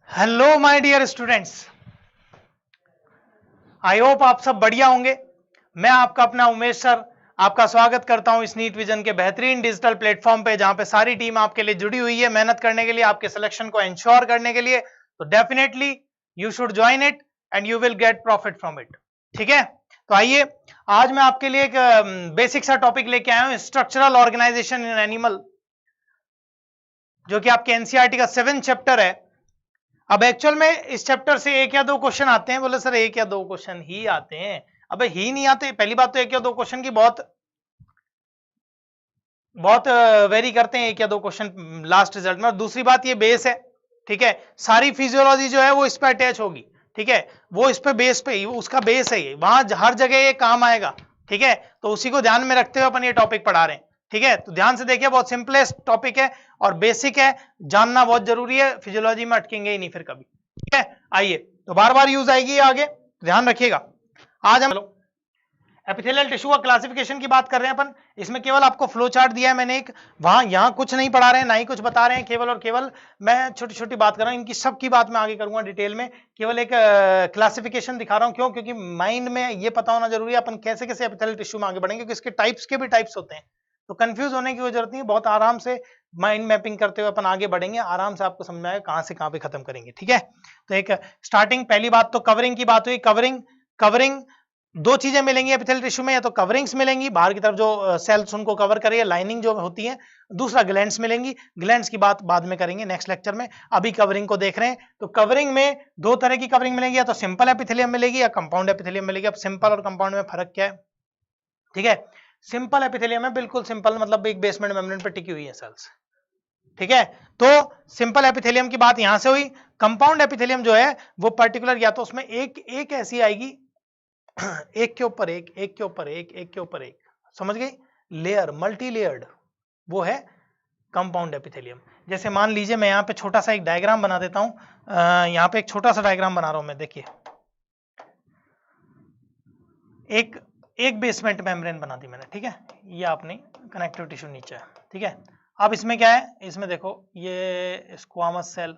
Hello my dear students, I hope आप सब बढ़िया होंगे। मैं आपका अपना उमेश सर आपका स्वागत करता हूं इस नीट विजन के बेहतरीन डिजिटल प्लेटफॉर्म पे, जहां पे सारी टीम आपके लिए जुड़ी हुई है मेहनत करने के लिए, आपके सिलेक्शन को इंश्योर करने के लिए। तो definitely you should join it and you will get profit from it. ठीक है, तो आइए आज मैं आपके लिए एक बेसिक सा टॉपिक लेके आया हूं, स्ट्रक्चरल ऑर्गेनाइजेशन इन एनिमल, जो कि आपके एनसीईआरटी का 7th चैप्टर है। अब एक्चुअल में इस चैप्टर से एक या दो क्वेश्चन आते हैं। बोले सर एक या दो क्वेश्चन ही आते हैं? अबे ही नहीं आते। पहली बात तो एक या दो क्वेश्चन की बहुत वेरी करते हैं, एक या दो क्वेश्चन लास्ट रिजल्ट में। और दूसरी बात ये बेस है, ठीक है, सारी फिजियोलॉजी जो है वो इस पर अटैच होगी। ठीक है, वो इस पे बेस पे उसका बेस है, ये वहां हर जगह ये काम आएगा। ठीक है, तो उसी को ध्यान में रखते हुए अपन ये टॉपिक पढ़ा रहे हैं। ठीक है, तो ध्यान से देखिए, बहुत सिंपलेस्ट टॉपिक है और बेसिक है, जानना बहुत जरूरी है। फिजियोलॉजी में अटकेंगे ही नहीं फिर कभी। ठीक है, आइए, तो बार बार यूज आएगी आगे, ध्यान रखिएगा। आज हम एपिथेलियल टिश्यू का क्लासिफिकेशन की बात कर रहे हैं अपन। इसमें केवल आपको फ्लो चार्ट दिया है मैंने एक, वहां यहां कुछ नहीं पढ़ा रहे हैं, ना ही कुछ बता रहे हैं, केवल और केवल मैं छोटी छोटी बात कर रहा हूं। इनकी सब की बात मैं आगे करूंगा डिटेल में, केवल एक क्लासिफिकेशन दिखा रहा हूं। क्यों? क्योंकि माइंड में ये पता होना जरूरी है अपन कैसे कैसे एपिथेलियल टिश्यू में आगे बढ़ेंगे, क्योंकि इसके टाइप्स के भी टाइप्स होते हैं, तो कंफ्यूज होने की जरूरत नहीं है। बहुत आराम से माइंड मैपिंग करते हुए अपन आगे बढ़ेंगे, आराम से आपको समझ में आएगा कहां से कहां पे खत्म करेंगे। ठीक है, तो एक स्टार्टिंग पहली बात तो कवरिंग की बात हुई। कवरिंग दो चीजें मिलेंगी एपिथेलियल टिश्यू में, या तो कवरिंग्स मिलेंगी, बाहर की तरफ जो सेल्स उनको कवर करे, लाइनिंग जो होती है। दूसरा ग्लैंड्स मिलेंगी। ग्लैंड्स की बात बाद में करेंगे नेक्स्ट लेक्चर में, अभी कवरिंग को देख रहे हैं। तो कवरिंग में दो तरह की कवरिंग मिलेगी, या तो सिंपल एपिथेलियम मिलेगी या कंपाउंड एपिथेलियम मिलेगी। अब सिंपल और कंपाउंड में फर्क क्या है? ठीक है, सिंपल एपिथेलियम है, बिल्कुल सिंपल, मतलब एक बेसमेंट मेम्ब्रेन पर टिकी हुई है सेल्स। ठीक है, तो सिंपल एपिथेलियम की बात यहां से हुई। कंपाउंड एपिथेलियम जो है वो पर्टिकुलर, या तो उसमें एक ऐसी आएगी, एक के ऊपर एक, एक के ऊपर एक, एक के ऊपर एक, समझ गई? लेयर, मल्टी लेयर्ड, वो है कंपाउंड एपिथेलियम। जैसे मान लीजिए मैं यहाँ पे छोटा सा एक डायग्राम बना देता हूं। यहाँ पे एक छोटा सा डायग्राम बना रहा हूं मैं, देखिए एक बेसमेंट मेम्ब्रेन बना दी मैंने। ठीक है, ये आपने कनेक्टिव टिश्यू नीचे है। ठीक है, अब इसमें क्या है? इसमें देखो ये स्क्वामस सेल,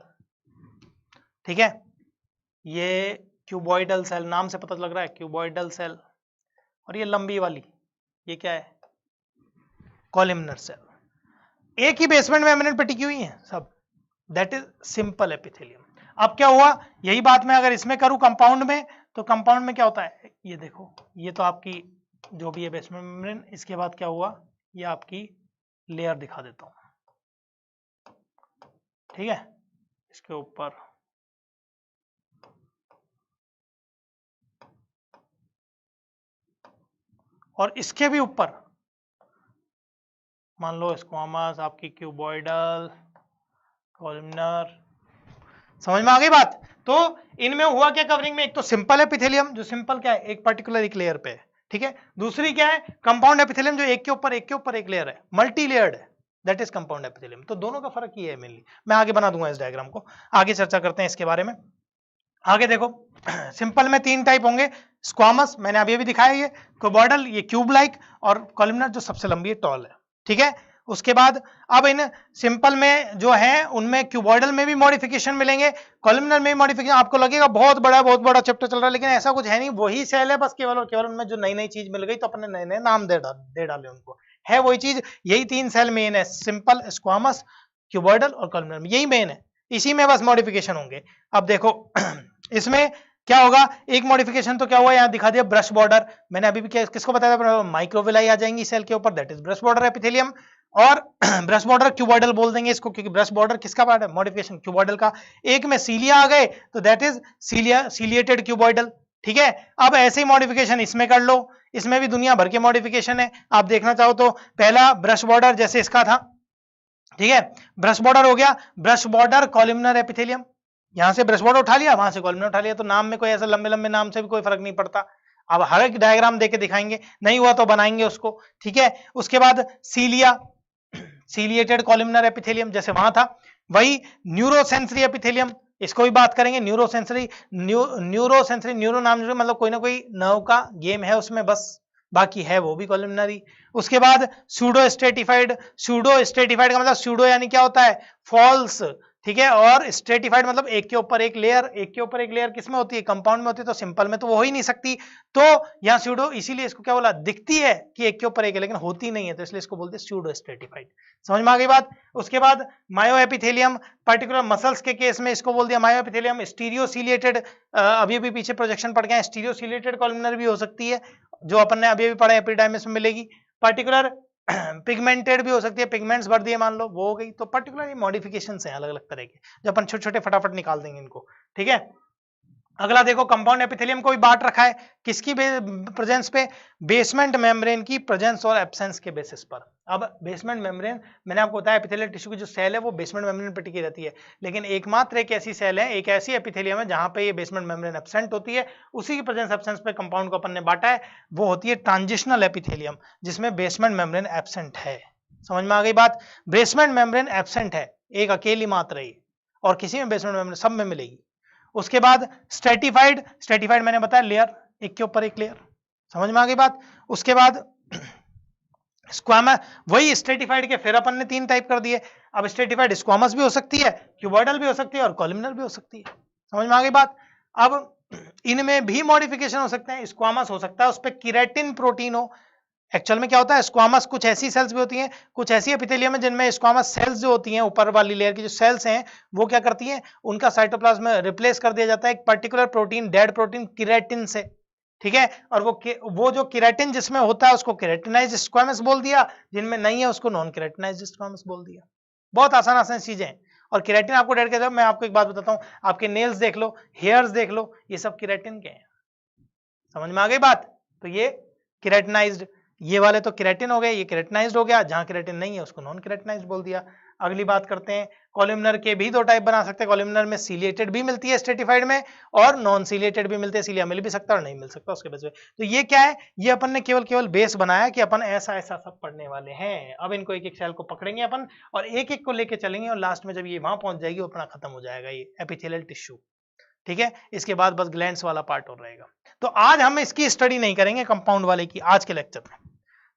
ठीक है, ये क्यूबॉइडल सेल, नाम से पता लग रहा है क्यूबॉइडल सेल, और ये लंबी वाली ये क्या है? Columnar cell. एक ही बेसमेंट मेम्ब्रेन पे टिकी हुई है सब, दैट इज सिंपल एपिथेलियम। अब क्या हुआ? यही बात मैं अगर इसमें करूं कंपाउंड में, तो कंपाउंड में क्या होता है? ये देखो, ये तो आपकी जो भी है बेसमेंट मेम्ब्रेन, इसके बाद क्या हुआ? ये आपकी लेयर दिखा देता हूं। ठीक है, इसके ऊपर और इसके भी ऊपर मान लो स्क्वामस, आपकी क्यूबॉइडल, कॉलमनर। समझ में आ गई बात? तो इनमें हुआ क्या कवरिंग में? एक तो सिंपल एपिथेलियम, जो सिंपल क्या है, एक पर्टिकुलर एक लेयर पे है। ठीक है, दूसरी क्या है? कंपाउंड एपिथेलियम, जो एक के ऊपर एक लेयर है, मल्टी लेयर्ड है, दैट इज कंपाउंड एपिथेलियम। तो दोनों का फर्क ये है मेनली। मैं आगे बना दूंगा इस डायग्राम को, आगे चर्चा करते हैं इसके बारे में। आगे देखो, सिंपल में तीन टाइप होंगे। स्क्वामस मैंने अभी दिखाया, ये क्यूबॉइडल, ये क्यूब लाइक, और कॉलमनर जो सबसे लंबी है, टॉल है। ठीक है, उसके बाद अब इन सिंपल में जो है उनमें क्यूबॉइडल में भी मॉडिफिकेशन मिलेंगे, कॉलमनर में भी मॉडिफिकेशन। आपको लगेगा बहुत बड़ा चैप्टर चल रहा है, लेकिन ऐसा कुछ है नहीं, वही सेल है, बस केवल और केवल उनमें जो नई नई चीज मिल गई तो अपने नए नए नाम दे डाले उनको, है वही चीज। यही तीन सेल मेन है, सिंपल, स्क्वामस, क्यूबॉइडल और कॉलमनर, यही मेन है, इसी में बस मॉडिफिकेशन होंगे। अब देखो इसमें क्या होगा? एक मॉडिफिकेशन तो क्या हुआ, यहां दिखा दिया ब्रश बॉर्डर। मैंने अभी भी किसको बताया था? माइक्रोविलाई आ जाएंगी सेल के ऊपर, that is brush border epithelium. और ब्रश बॉर्डर क्यूबॉइडल बोल देंगे इसको, क्योंकि ब्रश बॉर्डर किसका पार्ट है? मॉडिफिकेशन क्यूबॉइडल का। एक में सीलिया आ गए तो दैट इज सीलिएटेड क्यूबॉइडल। ठीक है, अब ऐसे ही मॉडिफिकेशन इसमें कर लो, इसमें भी दुनिया भर के मॉडिफिकेशन है। आप देखना चाहो तो पहला ब्रश बॉर्डर जैसे इसका था, ठीक है, ब्रश बॉर्डर हो गया, ब्रश बॉर्डर कॉलमनर एपिथेलियम, यहां से ब्रश बॉर्डर उठा लिया, वहां से कॉलमनर उठा लिया, तो नाम में कोई ऐसा लंबे लंबे नाम से भी कोई फर्क नहीं पड़ता। अब हर एक डायग्राम देके दिखाएंगे, नहीं हुआ तो बनाएंगे उसको। ठीक है, उसके बाद सीलिया, सीलिएटेड कॉलमनर एपिथेलियम जैसे वहां था, वही न्यूरोसेंसरी एपिथेलियम, इसको भी बात करेंगे। न्यूरोसेंसरी, न्यूरो नाम जो मतलब कोई ना कोई नर्व का गेम है उसमें, बस बाकी है वो भी कॉलमनरी। उसके बाद सूडो स्ट्रेटिफाइड का मतलब सूडो यानी क्या होता है? फॉल्स। ठीक है। और स्ट्रेटिफाइड मतलब एक के ऊपर एक लेयर, एक के ऊपर एक लेयर किसमें होती है, कंपाउंड में होती है, तो सिंपल में तो वो हो ही नहीं सकती। तो यहाँ स्यूडो, इसीलिए इसको क्या बोला, दिखती है कि एक के ऊपर एक है लेकिन होती नहीं है, तो इसलिए इसको बोलते हैं स्यूडो स्ट्रेटिफाइड। समझ में आ गई बात। उसके बाद मायोएपिथेलियम, पर्टिकुलर मसल्स के केस में इसको बोल दिया मायोएपिथेलियम। स्टीरियोसिलिएटेड, अभी अभी पीछे प्रोजेक्शन पढ़ गए, स्टीरियोसिलिएटेड कॉलमनर भी हो सकती है, जो अपन ने अभी अभी पढ़ा एपिडाइमिस में मिलेगी। पर्टिकुलर पिगमेंटेड भी हो सकती है, पिगमेंट्स भर दिए मान लो, वो हो गई। तो पर्टिकुलर मॉडिफिकेशंस हैं अलग अलग तरह के, जो अपन छोटे छोटे फटाफट निकाल देंगे इनको, ठीक है। अगला देखो, कंपाउंड एपिथेलियम को भी बांट रखा है किसकी प्रेजेंस पे, बेसमेंट मेम्ब्रेन की प्रेजेंस और एब्सेंस के बेसिस पर। अब बेसमेंट मेम्ब्रेन, मैंने आपको बताया एपिथेलियल टिश्यू की जो सेल है वो बेसमेंट मेम्ब्रेन पर टिकी रहती है, लेकिन एकमात्र एक ऐसी सेल है, एक ऐसी एपिथेलियम है जहां पे ये बेसमेंट मेम्ब्रेन एब्सेंट होती है, उसी की प्रेजेंस एब्सेंस पे कंपाउंड को अपन ने बांटा है, वो होती है ट्रांजिशनल एपिथेलियम, जिसमें बेसमेंट मेम्ब्रेन एब्सेंट है। समझ में आ गई बात। बेसमेंट मेम्ब्रेन एब्सेंट है, एक अकेली मात्र है, और किसी में बेसमेंट मेम्ब्रेन सब में मिलेगी। उसके बाद स्ट्रेटिफाइड, स्ट्रेटिफाइड मैंने बताया लेयर, एक के ऊपर एक लेयर। समझ में आ गई बात। उसके बाद स्क्वामस, वही स्ट्रेटिफाइड के फिर अपन ने 3 टाइप कर दिए। अब स्ट्रेटिफाइड स्क्वामस भी हो सकती है, क्यूबॉइडल भी हो सकती है, और कॉलमनर भी हो सकती है। समझ में आ गई बात। अब इनमें भी मॉडिफिकेशन हो सकते हैं। स्क्वामस हो सकता है उस पर केराटिन प्रोटीन हो। एक्चुअल में क्या होता है, स्क्वामस कुछ ऐसी सेल्स भी होती हैं, कुछ ऐसी एपिथेलियम है जिनमें स्क्वामस सेल्स जो होती हैं, ऊपर वाली लेयर की जो सेल्स हैं, वो क्या करती हैं, उनका साइटोप्लाज्म में रिप्लेस कर दिया जाता है एक particular protein, dead protein keratin से, ठीक है। और वो जो केराटिन जिसमें होता है उसको केराटिनाइज्ड स्क्वामस बोल दिया, जिनमें नहीं है उसको नॉन केराटिनाइज्ड स्क्वामस बोल दिया। बहुत आसान आसान चीजें हैं। और केराटिन आपको डेड कहते हैं। मैं आपको एक बात बताता हूं, आपके नेल्स देख लो, हेयर्स देख लो, ये सब केराटिन के हैं। समझ में आ गई बात। तो ये केराटिनाइज्ड, ये वाले तो केराटिन हो गए, ये केराटिनाइज्ड हो गया, जहां केराटिन नहीं है उसको नॉन केराटिनाइज्ड बोल दिया। अगली बात करते हैं, कॉलमनर के भी 2 टाइप बना सकते हैं। कॉलमनर में सीलिएटेड भी मिलती है स्ट्रेटिफाइड में, और नॉन सीलिएटेड भी मिलते हैं, सीलिया मिल भी सकता है और नहीं मिल सकता उसके बेस पे। तो ये क्या है, ये अपन ने केवल बेस बनाया कि अपन ऐसा ऐसा सब पढ़ने वाले हैं। अब इनको एक एक सेल को पकड़ेंगे अपन, और एक एक को लेके चलेंगे, और लास्ट में जब ये वहां पहुंच जाएगी, वो अपना खत्म हो जाएगा ये एपिथेलियल टिश्यू, ठीक है। इसके बाद बस ग्लैंड्स वाला पार्ट और रहेगा। तो आज हम इसकी स्टडी नहीं करेंगे कंपाउंड वाले की आज के लेक्चर में,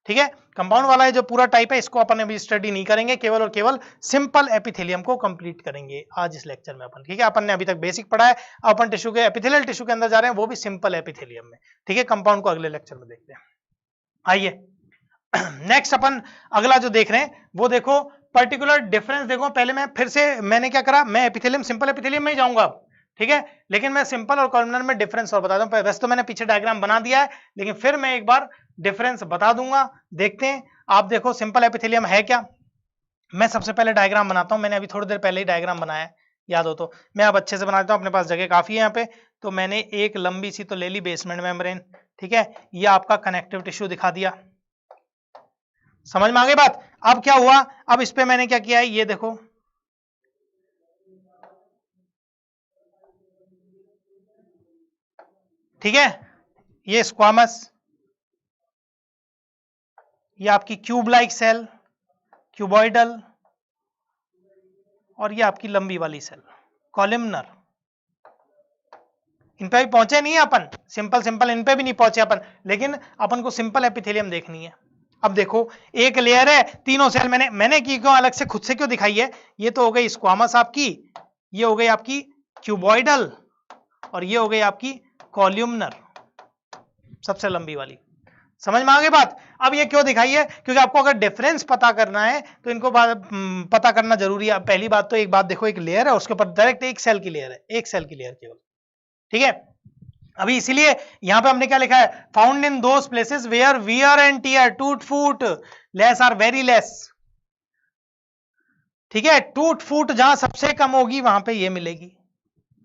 ठीक है। कंपाउंड वाला जो पूरा टाइप है इसको अपन अभी स्टडी नहीं करेंगे, केवल और केवल सिंपल एपिथेलियम को कंप्लीट करेंगे आज इस लेक्चर में अपन, ठीक है। अपन ने अभी तक बेसिक पढ़ा है, अपन टिश्यू के एपिथेलियल टिश्यू के अंदर जा रहे हैं, वो भी सिंपल एपिथेलियम में, ठीक है। कंपाउंड को अगले लेक्चर में देखते हैं। आइए नेक्स्ट अपन अगला जो देख रहे हैं वो देखो, पर्टिकुलर डिफरेंस देखो। पहले मैं फिर से मैंने क्या करा, मैं एपिथेलियम सिंपल एपिथेलियम में ही जाऊंगा, ठीक है, लेकिन मैं सिंपल और कॉलमनर में डिफरेंस और बता दूं। वैसे तो मैंने पीछे डायग्राम बना दिया है, लेकिन फिर मैं एक बार डिफरेंस बता दूंगा। देखते हैं, आप देखो सिंपल एपिथेलियम है क्या। मैं सबसे पहले डायग्राम बनाता हूं, मैंने अभी थोड़ी देर पहले ही डायग्राम बनाया है, याद हो तो। मैं अब अच्छे से बना देता हूं, अपने पास जगह काफी है यहाँ पे। तो मैंने एक लंबी सी तो ले ली बेसमेंट मेम्ब्रेन, ठीक है, ये आपका कनेक्टिव टिश्यू दिखा दिया। समझ में आ गई बात। अब क्या हुआ, अब इस पे मैंने क्या किया है, ये देखो, ठीक है, ये स्क्वामस, ये आपकी क्यूब लाइक सेल, क्यूबॉइडल, और ये आपकी लंबी वाली सेल कॉलमनर। इन पे भी पहुंचे नहीं है अपन, सिंपल इन पे भी नहीं पहुंचे अपन, लेकिन अपन को सिंपल एपिथेलियम देखनी है। अब देखो, एक लेयर है, तीनों सेल मैंने की क्यों अलग से खुद से क्यों दिखाई है। ये तो हो गई स्क्वामस आपकी, ये हो गई आपकी क्यूबॉइडल, और ये हो गई आपकी कॉलमनर, सबसे लंबी वाली। समझ में आ गई बात। अब ये क्यों दिखाई है, क्योंकि आपको अगर डिफरेंस पता करना है तो इनको पता करना जरूरी है। पहली बात तो एक बात देखो, एक लेयर है, उसके ऊपर डायरेक्ट एक सेल की लेयर है, एक सेल की लेयर केवल, ठीक है। अभी इसीलिए यहां पे हमने क्या लिखा है, found in those places where wear and tear टूट फूट लेस आर वेरी लेस, ठीक है। टूट फूट जहां सबसे कम होगी वहां पे ये मिलेगी,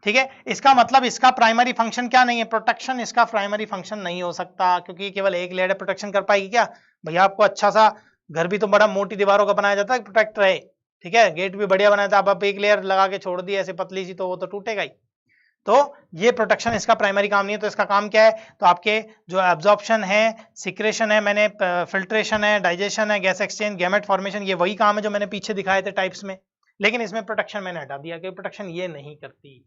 ठीक है। इसका मतलब इसका प्राइमरी फंक्शन क्या नहीं है, प्रोटेक्शन। इसका प्राइमरी फंक्शन नहीं हो सकता, क्योंकि केवल एक लेयर प्रोटेक्शन कर पाएगी क्या भैया। आपको अच्छा सा घर भी तो बड़ा मोटी दीवारों का बनाया जाता है प्रोटेक्ट रहे, ठीक है, गेट भी बढ़िया बनाया था। अब आप एक लेयर लगा के छोड़ दी ऐसे पतली सी, तो वो तो टूटेगा ही। तो ये प्रोटेक्शन इसका प्राइमरी काम नहीं है। तो इसका काम क्या है, तो आपके जो एब्जॉर्प्शन है, सिक्रेशन है, मैंने फिल्ट्रेशन है, डाइजेशन है, गैस एक्सचेंज, गैमेट फॉर्मेशन, ये वही काम है जो मैंने पीछे दिखाए थे टाइप्स में। लेकिन इसमें प्रोटेक्शन मैंने हटा दिया, क्योंकि प्रोटेक्शन ये नहीं करती।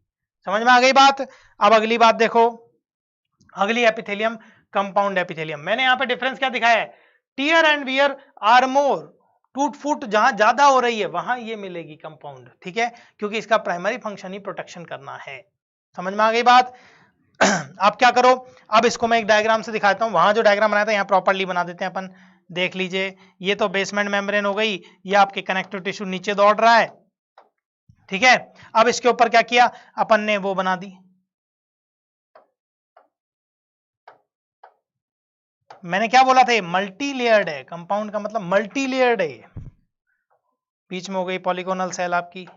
समझ में आ गई बात। अब अगली बात देखो, अगली एपिथेलियम, कंपाउंड एपिथेलियम। मैंने यहां पे डिफरेंस क्या दिखाया है, tear and wear are more टूट फूट जहां ज्यादा हो रही है वहां ये मिलेगी कंपाउंड, ठीक है, क्योंकि इसका प्राइमरी फंक्शन ही प्रोटेक्शन करना है। समझ में आ गई बात? आप क्या करो, अब इसको मैं एक डायग्राम से दिखाता हूं, वहां जो डायग्राम बनाया था यहाँ प्रॉपर्ली बना देते हैं अपन। देख लीजिए, ये तो बेसमेंट मेम्ब्रेन हो गई, ये आपके कनेक्टिव टिश्यू नीचे दौड़ रहा है, ठीक है। अब इसके ऊपर क्या किया अपन ने, वो बना दी, मैंने क्या बोला था, मल्टी लेयर्ड है, कंपाउंड का मतलब मल्टी लेयर्ड है। बीच में हो गई पॉलीगोनल सेल आपकी,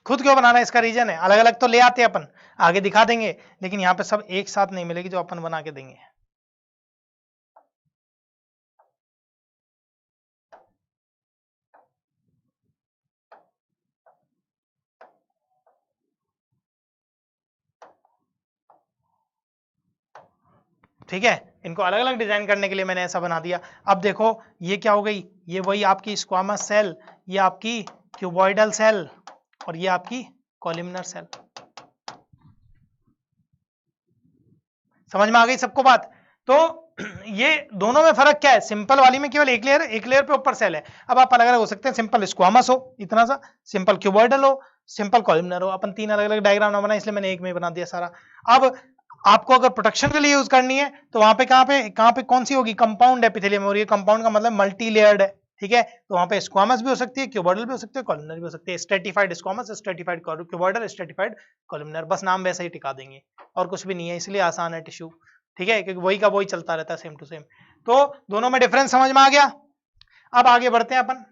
खुद क्यों बनाना है, इसका रीजन है, अलग अलग तो ले आते हैं अपन, आगे दिखा देंगे, लेकिन यहां पे सब एक साथ नहीं मिलेगी जो अपन बना के देंगे। ठीक है, इनको अलग अलग डिजाइन करने के लिए मैंने ऐसा बना दिया। अब देखो ये क्या हो गई, ये वही आपकी स्क्वामस सेल, ये आपकी क्यूबॉइडल सेल, और ये आपकी कॉलमनर सेल। समझ में आ गई सबको बात? तो ये दोनों में फर्क क्या है, सिंपल वाली में केवल एक लेयर पे ऊपर सेल है। अब आप अलग अलग हो सकते हैं, सिंपल स्क्वामस हो इतना सा, सिंपल क्यूबॉइडल हो, सिंपल कॉलमनर हो। अपन 3 अलग अलग डायग्राम ना बनाए, इसलिए मैंने एक में बना दिया सारा। अब आपको अगर प्रोटेक्शन के लिए यूज करनी है तो वहां पे कहां पे कौन सी होगी, कंपाउंड एपिथेलियम, और ये कंपाउंड का मतलब मल्टी लेयर्ड है, ठीक है। तो वहां पे स्क्वामस भी हो सकती है, क्यूबॉइडल भी हो सकती है, कॉलमनर भी हो सकती है, stratified squamous, stratified cuboidal, stratified columnar, बस नाम वैसे ही टिका देंगे और कुछ भी नहीं है, इसलिए आसान है टिश्यू, ठीक है, क्योंकि वही का वही चलता रहता है सेम टू सेम। तो दोनों में डिफरेंस समझ में आ गया। अब आगे बढ़ते हैं अपन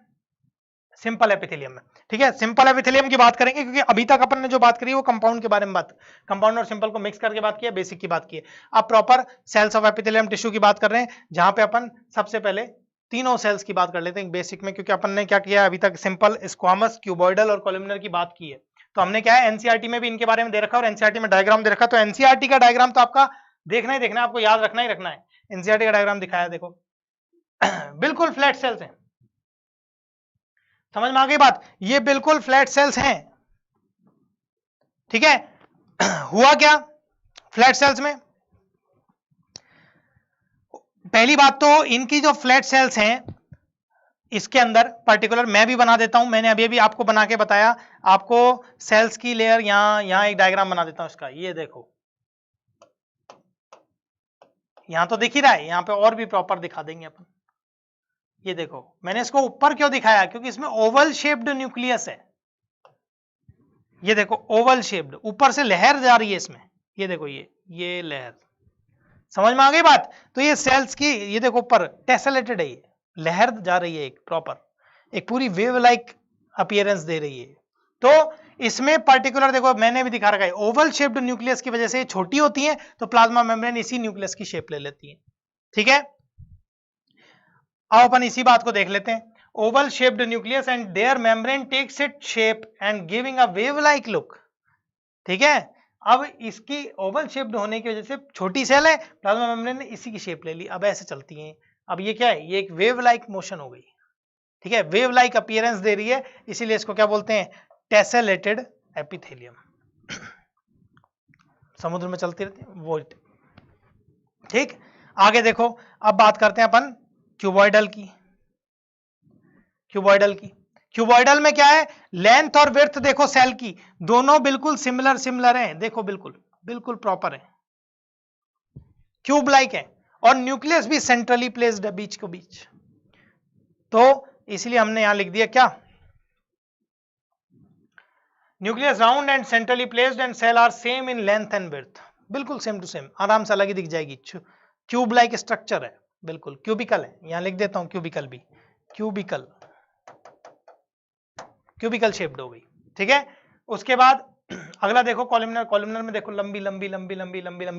सिंपल एपिथेलियम में, ठीक है। सिंपल एपिथेलियम की बात करेंगे, क्योंकि अभी तक अपन ने जो बात करी वो कंपाउंड के बारे में बात, कंपाउंड और सिंपल को मिक्स करके बात की है, बेसिक की बात की है। अब proper cells of epithelium tissue की बात कर रहे हैं, जहां पे अपन सबसे पहले तीनों सेल्स की बात कर लेते हैं बेसिक में, क्योंकि अपन ने क्या किया अभी तक, सिंपल, स्क्वामस, क्यूबॉइडल और कॉलमनर की बात की है। तो हमने क्या है, एनसीईआरटी में भी इनके बारे में दे रखा है और एनसीईआरटी में डायग्राम दे रखा है। तो एनसीईआरटी का डायग्राम तो आपका देखना ही देखना है, आपको याद रखना ही रखना है। एनसीईआरटी का डायग्राम दिखाया देखो, बिल्कुल फ्लैट सेल्स हैं। समझ में आ गई बात? ये बिल्कुल फ्लैट सेल्स हैं, ठीक है। हुआ क्या फ्लैट सेल्स में, पहली बात तो इनकी जो फ्लैट सेल्स हैं, इसके अंदर पर्टिकुलर मैं भी बना देता हूं, मैंने अभी अभी आपको बना के बताया, आपको सेल्स की लेयर यहां एक डायग्राम बना देता हूं इसका, ये देखो, यहां तो दिख ही रहा है, यहां पे और भी प्रॉपर दिखा देंगे अपन। ये देखो, मैंने इसको ऊपर क्यों दिखाया, क्योंकि इसमें ओवल शेप्ड न्यूक्लियस है। ये देखो ओवल शेप्ड, ऊपर से लहर जा रही है इसमें, ये देखो ये लहर, समझ में आ गई बात? तो ये सेल्स की, ये देखो ऊपर टेसलेटेड है, ये लहर जा रही है, एक प्रॉपर, एक पूरी वेव लाइक अपीयरेंस दे रही है। तो इसमें पर्टिकुलर देखो मैंने भी दिखा रखा है, ओवल शेप्ड न्यूक्लियस की वजह से छोटी होती है, तो प्लाज्मा मेम्ब्रेन इसी न्यूक्लियस की शेप ले लेती है, ठीक है। अब अपन इसी बात को देख लेते हैं, oval shaped nucleus and their membrane takes it shape and giving a wave like look, ठीक है। अब इसकी ओवल शेप्ड होने की वजह से, छोटी सेल है, प्लाज्मा मेम्ब्रेन ने इसी की शेप ले ली, अब ऐसे चलती हैं। अब ये क्या है, ये एक वेव लाइक मोशन हो गई, ठीक है, वेव लाइक अपीयरेंस दे रही है, इसीलिए इसको क्या बोलते हैं, टेसेलेटेड एपिथेलियम। समुद्र में चलती रहती है वो, ठीक। आगे देखो, अब बात करते हैं अपन क्यूबॉइडल की। क्यूबॉइडल में क्या है, लेंथ और विड्थ देखो सेल की, दोनों बिल्कुल सिमिलर हैं, देखो बिल्कुल प्रॉपर है, क्यूब लाइक है, और न्यूक्लियस भी सेंट्रली प्लेस्ड है, बीच को बीच। तो इसलिए हमने यहां लिख दिया क्या, nucleus round and centrally placed and cell are same in length and width, बिल्कुल सेम टू सेम, आराम से अलग ही दिख जाएगी, क्यूब लाइक स्ट्रक्चर है, बिल्कुल क्यूबिकल है, यहां लिख देता हूं क्यूबिकल भी, क्यूबिकल शेप्ड हो गई, ठीक है। उसके बाद अगला देखो कॉलमनर में देखो लंबी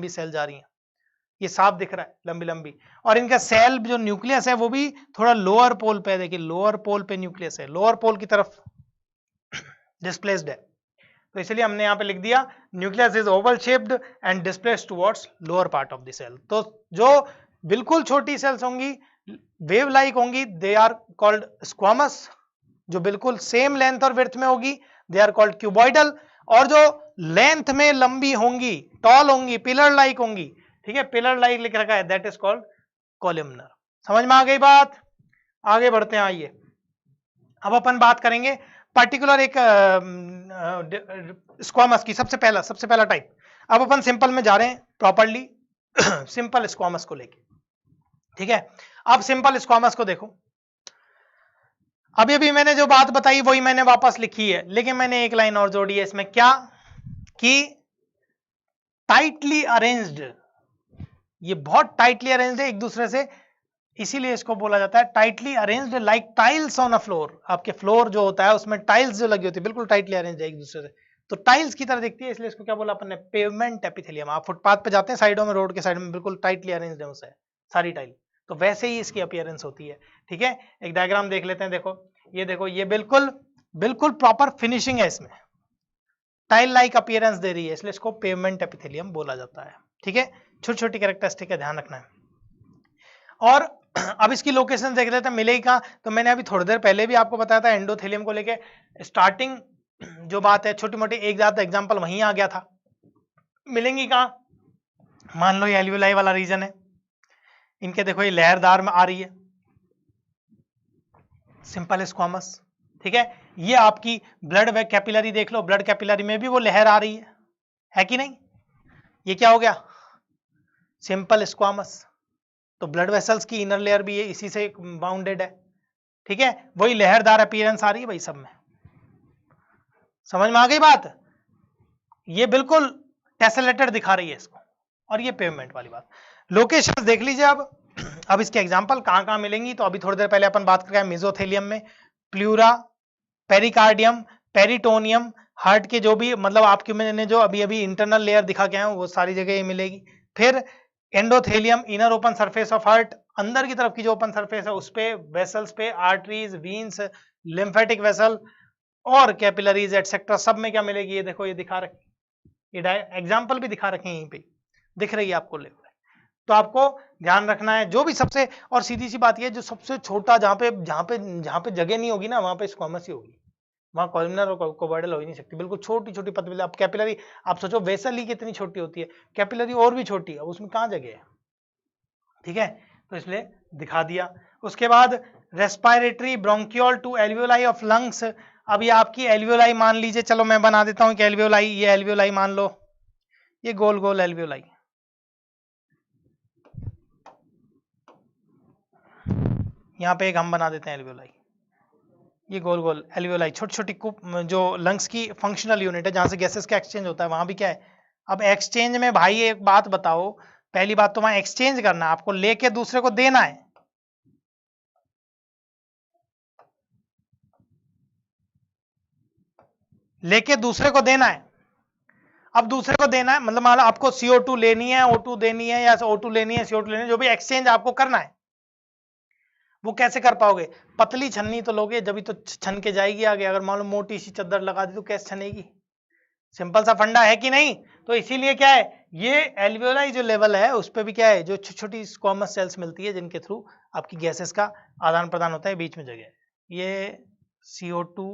सेल जा रही है, ये साफ दिख रहा है, लंबी, और इनका सेल जो न्यूक्लियस है वो भी थोड़ा लोअर पोल पे, देखिए लोअर पोल पे न्यूक्लियस है, लोअर पोल की तरफ डिस्प्लेस्ड है, तो इसलिए हमने यहां पे लिख दिया nucleus is oval shaped and displaced towards lower part of the cell. तो जो बिल्कुल छोटी सेल्स होंगी, वेव लाइक होंगी, दे आर कॉल्ड स्क्वामस, जो बिल्कुल सेम लेंथ और विड्थ में होगी, दे आर कॉल्ड क्यूबॉइडल, और जो लेंथ में लंबी होंगी, टॉल होंगी, पिलर लाइक होंगी, ठीक है, पिलर लाइक लिख रखा है, दैट इज कॉल्ड कॉलमनर। समझ में आ गई बात? आगे बढ़ते हैं, आइए अब अपन बात करेंगे पर्टिकुलर एक स्क्वामस की, सबसे पहला टाइप। अब अपन सिंपल में जा रहे हैं प्रॉपरली सिंपल स्क्वामस को लेके, ठीक है। अब सिंपल स्क्वामस को देखो, अभी अभी मैंने जो बात बताई वही मैंने वापस लिखी है, लेकिन मैंने एक लाइन और जोड़ी है इसमें, क्या कि टाइटली अरेंज्ड, ये बहुत टाइटली अरेंज्ड है एक दूसरे से, इसीलिए इसको बोला जाता है tightly arranged like tiles on a floor. आपके फ्लोर जो होता है उसमें टाइल्स जो लगी होती है बिल्कुल टाइटली अरेंज्ड है एक दूसरे से, तो टाइल्स की तरह दिखती है, इसलिए इसको क्या बोला अपन ने, पेवमेंट एपिथेलियम। आप फुटपाथ पे जाते हैं साइडों में, रोड के साइड में बिल्कुल टाइटली अरेंज्ड है उसे सारी टाइल, तो वैसे ही इसकी अपीयरेंस होती है, ठीक है। एक डायग्राम देख लेते हैं, देखो ये बिल्कुल बिल्कुल प्रॉपर फिनिशिंग है, इसमें टाइल लाइक अपीयरेंस दे रही है, इसलिए इसको पेवमेंट एपिथेलियम बोला जाता है, ठीक है। छोटी छोटी कैरेक्टरिस्टिक का ध्यान रखना है। और अब इसकी लोकेशन देख लेते हैं, मिलेगी कहां, तो मैंने अभी थोड़ी देर पहले भी आपको बताया था एंडोथेलियम को लेके, स्टार्टिंग जो बात है छोटी मोटी एक ज्यादा एग्जांपल वहीं आ गया था। मिलेंगी कहां, मान लो ये एल्वियोलाई वाला रीजन है, इनके देखो ये लहरदार में आ रही है, सिंपल स्क्वामस, ठीक है। ये आपकी ब्लड वे कैपिलरी देख लो, ब्लड कैपिलरी में भी वो लहर आ रही है कि नहीं, ये क्या हो गया, सिंपल स्क्वामस। तो ब्लड वेसल्स की इनर लेयर भी है इसी से बाउंडेड है, ठीक है, वही लहरदार अपीयरेंस आ रही है भाई सब में। समझ में आ गई बात? ये बिल्कुल टेसेलेटेड दिखा रही है इसको, और ये पेवमेंट वाली बात। लोकेशंस देख लीजिए अब इसके एग्जांपल कहां कहां मिलेंगी, तो अभी थोड़ी देर पहले अपन बात कर रहे हैं मेसोथेलियम में, प्लूरा, पेरिकार्डियम, पेरिटोनियम, हार्ट के जो भी मतलब आपके मैंने जो अभी अभी इंटरनल लेयर दिखा के आया हूं वो सारी जगह ये मिलेगी। फिर endothelium, inner open surface of heart, अंदर की तरफ की जो ओपन सरफेस है उस पे, वेसल्स पे, आर्टरीज, वीन्स, लिम्फेटिक वेसल और कैपिलरीज एटसेट्रा, सब में क्या मिलेगी, ये देखो ये दिखा रखे, ये एग्जाम्पल भी दिखा रखे हैं, यहीं पे दिख रही है आपको लेवल। तो आपको ध्यान रखना है जो भी सबसे, और सीधी सी बात ये, जो सबसे छोटा जहां पे जगह नहीं होगी ना, वहां पे स्क्वामस ही होगी, वहां कॉलमनर और कोबॉइडल हो ही नहीं सकती। बिल्कुल छोटी छोटी पतली, आप कैपिलरी आप सोचो वेसल ही कितनी छोटी होती है, कैपिलरी और भी छोटी है, उसमें कहां जगह है, ठीक है, तो इसलिए दिखा दिया। उसके बाद respiratory bronchiole to alveoli of lungs. अब ये आपकी एल्वियोलाई मान लीजिए, चलो मैं बना देता हूं कि एल्वियोलाई, ये एल्वियोलाई मान लो, ये गोल गोल एल्वियोलाई, यहाँ पे एक हम बना देते हैं एल्वियोलाई, ये गोल गोल एल्वियोलाई, छोटी छोटी जो लंग्स की फंक्शनल यूनिट है जहां से गैसेस का एक्सचेंज होता है, वहां भी क्या है। अब एक्सचेंज में भाई एक बात बताओ, पहली बात तो वहां एक्सचेंज करना है, आपको लेके दूसरे को देना है, लेके दूसरे को देना है। अब दूसरे को देना है मतलब मान लो आपको CO2 लेनी है, O2 देनी है, या O2 लेनी है, CO2 लेनी है, जो भी एक्सचेंज आपको करना है, वो कैसे कर पाओगे, पतली छन्नी तो लोगे जब तो छन के जाएगी आगे, अगर मान लो मोटी सी चद्दर लगा दी तो कैसे छनेगी, सिंपल सा फंडा है कि नहीं। तो इसीलिए क्या है, ये एल्वियोलाई जो लेवल है उस पर भी क्या है, जो छोटी छोटी स्क्वामस सेल्स मिलती है जिनके थ्रू आपकी गैसेस का आदान प्रदान होता है, बीच में जगह है, ये CO2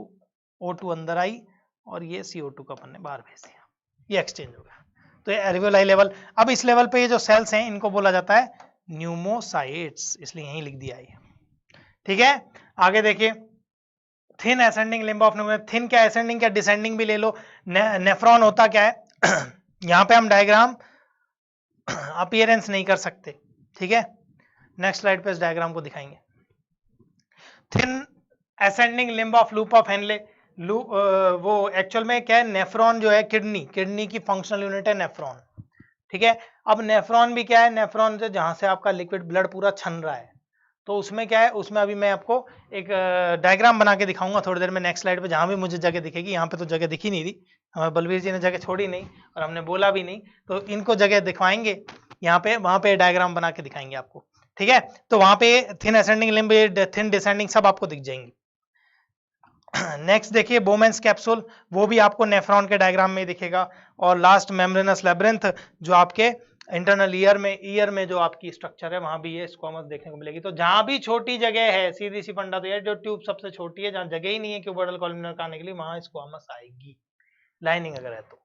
O2 अंदर आई और ये CO2 का अपन ने बाहर भेज दिया, ये एक्सचेंज हो गया, तो ये एल्वियोलाई लेवल। अब इस लेवल पे ये जो सेल्स हैं इनको बोला जाता है न्यूमोसाइट्स, इसलिए यहीं लिख दिया है, ठीक है। आगे देखिए, thin ascending limb of pneumonia, thin क्या असेंडिंग क्या डिसेंडिंग भी ले लो। नेफ्रॉन होता क्या है यहां पे हम डायग्राम अपीयरेंस नहीं कर सकते, ठीक है, नेक्स्ट स्लाइड पे इस डायग्राम को दिखाएंगे। Thin ascending limb of loop of Henle, वो एक्चुअल में क्या है, नेफ्रॉन जो है किडनी की फंक्शनल यूनिट है नेफ्रॉन, ठीक है। अब नेफ्रॉन भी क्या है, नेफ्रॉन से जहां से आपका लिक्विड ब्लड पूरा छन रहा है, तो उसमें क्या है, उसमें अभी मैं आपको एक डायग्राम बना के दिखाऊंगा थोड़ी देर में नेक्स्ट स्लाइड पे, जहां भी मुझे जगह दिखेगी, यहाँ पे तो जगह दिखी नहीं थी, हमें बलवीर जी ने जगह छोड़ी नहीं और हमने बोला भी नहीं, तो इनको जगह दिखवाएंगे यहाँ पे, वहां पे डायग्राम बना के दिखाएंगे आपको, ठीक है। तो वहां पे thin ascending limb, thin descending सब आपको दिख जाएंगी। नेक्स्ट देखिए बोमेंस कैप्सूल, वो भी आपको नेफ्रॉन के डायग्राम में दिखेगा, और लास्ट मेम्ब्रेनस लेब्रिंथ जो आपके इंटरनल ईयर में जो आपकी स्ट्रक्चर है वहां भी ये स्क्वामस देखने को मिलेगी। तो जहां भी छोटी जगह है, सीधी सी फंडा तो ये जो ट्यूब सबसे छोटी है, जहां जगह ही नहीं है क्यूबोइडल कॉलमनर का आने के लिए, वहां स्क्वामस आएगी, लाइनिंग अगर है तो।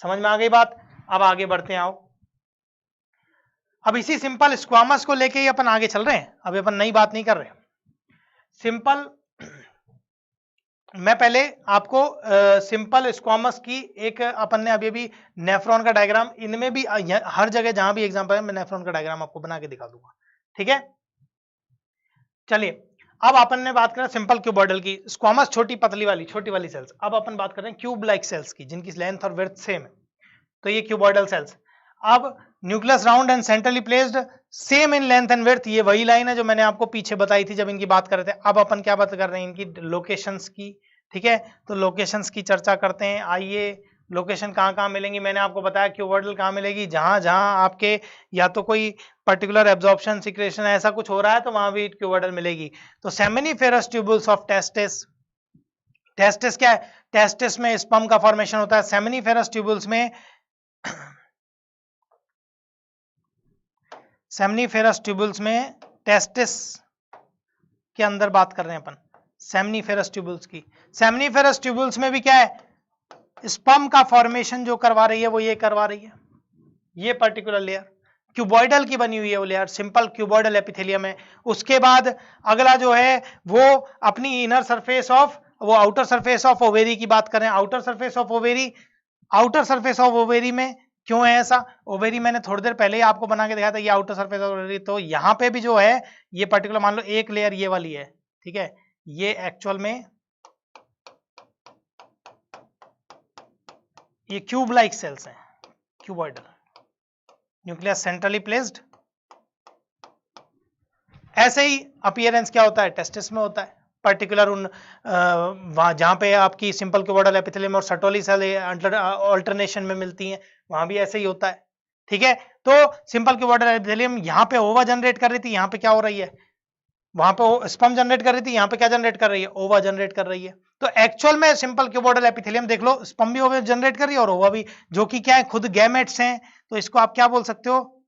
समझ में आ गई बात? अब आगे बढ़ते हैं, आओ। अब इसी सिंपल स्क्वामस को लेके ही अपन आगे चल रहे हैं, अभी अपन नई बात नहीं कर रहे। सिंपल मैं पहले आपको सिंपल स्क्वामस की एक अपन ने अभी अभी नेफ्रॉन का डायग्राम, इनमें भी हर जगह जहां भी एग्जांपल है मैं नेफ्रॉन का डायग्राम आपको बना के दिखा दूंगा, ठीक है। चलिए अब अपन ने बात करें सिंपल क्यूबॉइडल की, स्क्वामस छोटी पतली वाली छोटी वाली सेल्स। अब अपन बात कर रहे हैं क्यूब लाइक सेल्स की जिनकी लेंथ और विड्थ सेम है, तो ये क्यूबॉइडल सेल्स। अब nucleus round and centrally placed, same in length and width, ये वही लाइन है जो मैंने आपको पीछे बताई थी जब इनकी बात कर रहे थे। अब अपन क्या बात कर रहे हैं, इनकी लोकेशंस की, ठीक है। तो लोकेशंस की चर्चा करते हैं, आइए। लोकेशन कहाँ कहाँ मिलेंगी, मैंने आपको बताया क्यूबॉइडल कहाँ मिलेगी, जहां जहां आपके या तो कोई पर्टिकुलर एब्जॉर्प्शन सिक्रेशन ऐसा कुछ हो रहा है तो वहां भी क्यूबॉइडल मिलेगी। तो seminiferous tubules of testis, testis क्या है, टेस्टिस में स्पर्म का फॉर्मेशन होता है। सेमिनिफेरस ट्यूबुल्स में सेमिनिफेरस ट्यूबुल्स में टेस्टिस के अंदर बात कर रहे हैं अपन सेमिनिफेरस ट्यूबुल्स की। सेमिनिफेरस ट्यूबुल्स में भी क्या है, स्पर्म का फॉर्मेशन जो करवा रही है वो ये करवा रही है, ये पर्टिकुलर लेयर क्यूबॉइडल की बनी हुई है वो लेयर, सिंपल क्यूबॉइडल एपिथेलियम है। उसके बाद अगला जो है वो अपनी इनर सरफेस ऑफ, वो आउटर सरफेस ऑफ ओवेरी की बात करें। Outer surface of ovary, outer surface of ovary में क्यों है ऐसा, ओवेरी मैंने थोड़ी देर पहले ही आपको बना के दिखाया था, ये आउटर सरफेस ऑफ ओवेरी। तो यहाँ पे भी जो है ये पर्टिकुलर मान लो एक लेयर ये वाली है, ठीक है। ये एक्चुअल में ये क्यूब लाइक सेल्स हैं, क्यूबॉइडल, न्यूक्लियस सेंट्रली प्लेस्ड। ऐसे ही अपीयरेंस क्या होता है, टेस्टिस में होता है पर्टिकुलर उन जहां पे आपकी सिंपल क्यूबॉइडल एपिथेलियम और सर्टोली सेल अल्टरनेशन में मिलती हैं, वहां भी ऐसे ही होता है, ठीक है। तो सिंपल क्यूबॉइडल एपिथेलियम यहाँ पे ओवा जनरेट कर रही थी, यहाँ पे क्या हो रही है, वहां पे स्पर्म जनरेट कर रही थी, यहाँ पे क्या जनरेट कर रही है, ओवा जनरेट कर रही है। तो एक्चुअल में सिंपल क्यूबॉइडल एपिथेलियम देख लो, स्पर्म भी ओवा जनरेट कर रही है और ओवा भी, जो कि क्या है खुद गैमेट्स हैं। तो इसको आप क्या बोल सकते हो,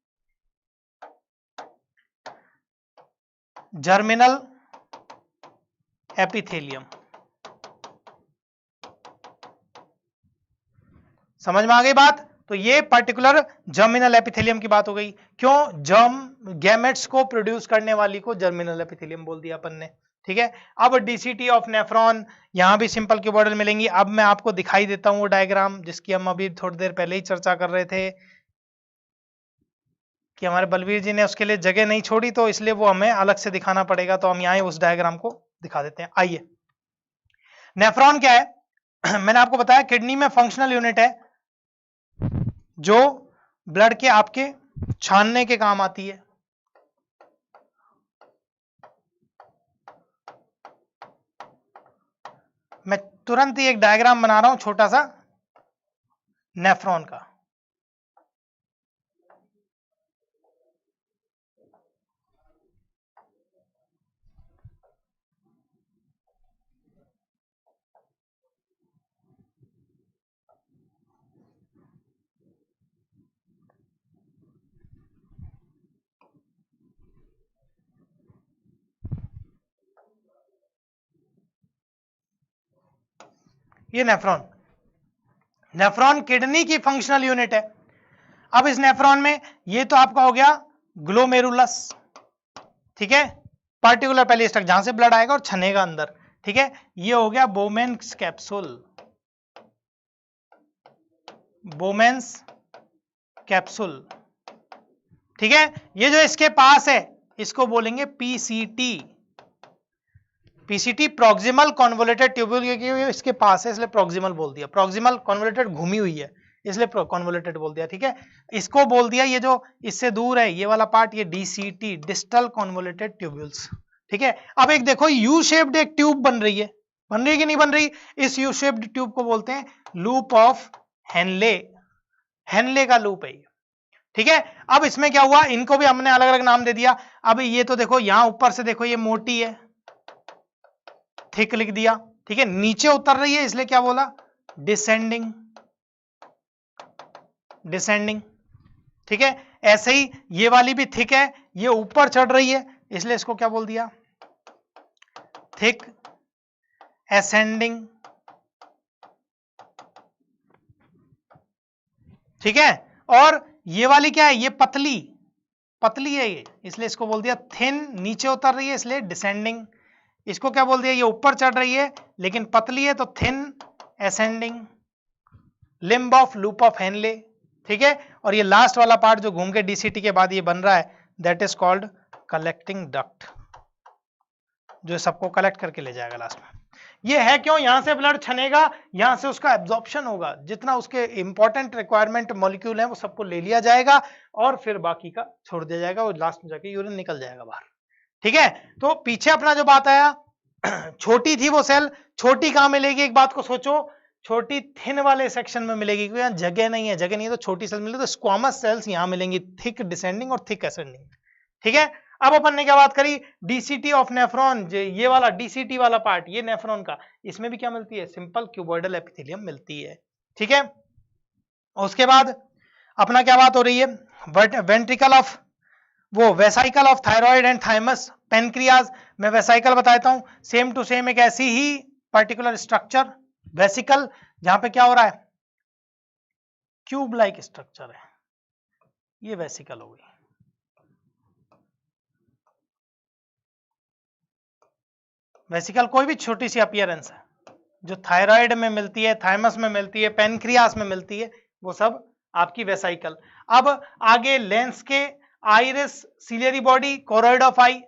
जर्मिनल एपिथेलियम। समझ में आ गई बात? तो ये पर्टिकुलर जर्मिनल एपिथेलियम की बात हो गई। क्यों, जर्म गैमेट्स को प्रोड्यूस करने वाली को जर्मिनल एपिथेलियम बोल दिया अपन ने, ठीक है। अब डीसीटी ऑफ नेफ्रॉन, यहां भी सिंपल क्यूबॉइडल मिलेंगी। अब मैं आपको दिखाई देता हूं वो डायग्राम जिसकी हम अभी थोड़ी देर पहले ही चर्चा कर रहे थे कि हमारे बलवीर जी ने उसके लिए जगह नहीं छोड़ी, तो इसलिए वो हमें अलग से दिखाना पड़ेगा। तो हम यहाँ उस डायग्राम को दिखा देते हैं, आइए। नेफ्रॉन क्या है मैंने आपको बताया किडनी में फंक्शनल यूनिट है जो ब्लड के आपके छानने के काम आती है। मैं तुरंत ही एक डायग्राम बना रहा हूं छोटा सा नेफ्रॉन का। ये नेफ्रॉन, नेफ्रॉन किडनी की फंक्शनल यूनिट है। अब इस नेफ्रॉन में ये तो आपका हो गया ग्लोमेरुलस, ठीक है, पर्टिकुलर पहले स्ट्रक्चर जहां से ब्लड आएगा और छनेगा अंदर, ठीक है। ये हो गया बोमेन्स कैप्सूल, बोमेन्स कैप्सूल, ठीक है। ये जो इसके पास है इसको बोलेंगे PCT, PCT proximal convoluted tubule, क्योंकि इसके पास है इसलिए प्रॉक्सिमल बोल दिया, प्रॉक्सिमल कॉन्वोलेटेड घूमी हुई है इसलिए कॉन्वोलेटेड बोल दिया, ठीक है। इसको बोल दिया, ये जो इससे दूर है ये वाला पार्ट, ये डीसीटी, डिस्टल कॉन्वोलेटेड ट्यूब्यूल्स, ठीक है। अब एक देखो यू शेप्ड एक ट्यूब बन रही है, बन रही है कि नहीं बन रही, इस यू शेप्ड ट्यूब को बोलते हैं लूप ऑफ हेनले, हेनले का लूप है ये, ठीक है। अब इसमें क्या हुआ, इनको भी हमने अलग अलग नाम दे दिया। अब ये तो देखो यहां ऊपर से देखो ये मोटी है, थिक लिख दिया, ठीक है। नीचे उतर रही है इसलिए क्या बोला, डिसेंडिंग, डिसेंडिंग, ठीक है। ऐसे ही ये वाली भी थिक है, ये ऊपर चढ़ रही है इसलिए इसको क्या बोल दिया, थिक एसेंडिंग, ठीक है। और ये वाली क्या है, ये पतली पतली है ये, इसलिए इसको बोल दिया थिन, नीचे उतर रही है इसलिए डिसेंडिंग। इसको क्या बोल दिया, ये ऊपर चढ़ रही है लेकिन पतली है तो thin ascending. Limb of loop of Henle, ठीक है। और ये लास्ट वाला पार्ट जो घूम के डीसीटी के बाद ये बन रहा है, that is called collecting duct, जो सबको कलेक्ट करके ले जाएगा लास्ट में। ये है क्यों, यहां से ब्लड छनेगा, यहां से उसका एब्जॉर्प्शन होगा, जितना उसके इंपॉर्टेंट रिक्वायरमेंट मॉलिक्यूल है वो सबको ले लिया जाएगा और फिर बाकी का छोड़ दिया जाएगा और लास्ट में जाके यूरिन निकल जाएगा बाहर, ठीक है। तो पीछे अपना जो बात आया, छोटी थी वो सेल, छोटी कहां मिलेगी, एक बात को सोचो, छोटी थिन वाले सेक्शन में मिलेगी, क्योंकि यहाँ जगह नहीं है, जगह नहीं है तो छोटी सेल मिलेगी, तो स्क्वामस सेल्स यहां मिलेंगी, थिक डिसेंडिंग और थिक असेंडिंग, ठीक है। अब अपन ने क्या बात करी, डीसीटी ऑफ नेफ्रॉन, ये वाला डीसीटी वाला पार्ट, ये नेफ्रॉन का, इसमें भी क्या मिलती है, सिंपल क्यूबॉइडल एपिथेलियम मिलती है, ठीक है। उसके बाद अपना क्या बात हो रही है, वेंट्रिकल ऑफ, वो vesicle of thyroid and thymus, pancreas, मैं वेसाइकल बताता हूं, सेम टू सेम एक ऐसी ही पर्टिकुलर स्ट्रक्चर वेसिकल, जहां पे क्या हो रहा है, क्यूब लाइक स्ट्रक्चर है, ये वेसिकल हो गई। वेसिकल कोई भी छोटी सी अपीयरेंस है जो थायराइड में मिलती है, थाइमस में मिलती है, पेनक्रियास में मिलती है, वो सब आपकी वेसाइकल। अब आगे लेंस के, iris, ciliary body, choroid of eye,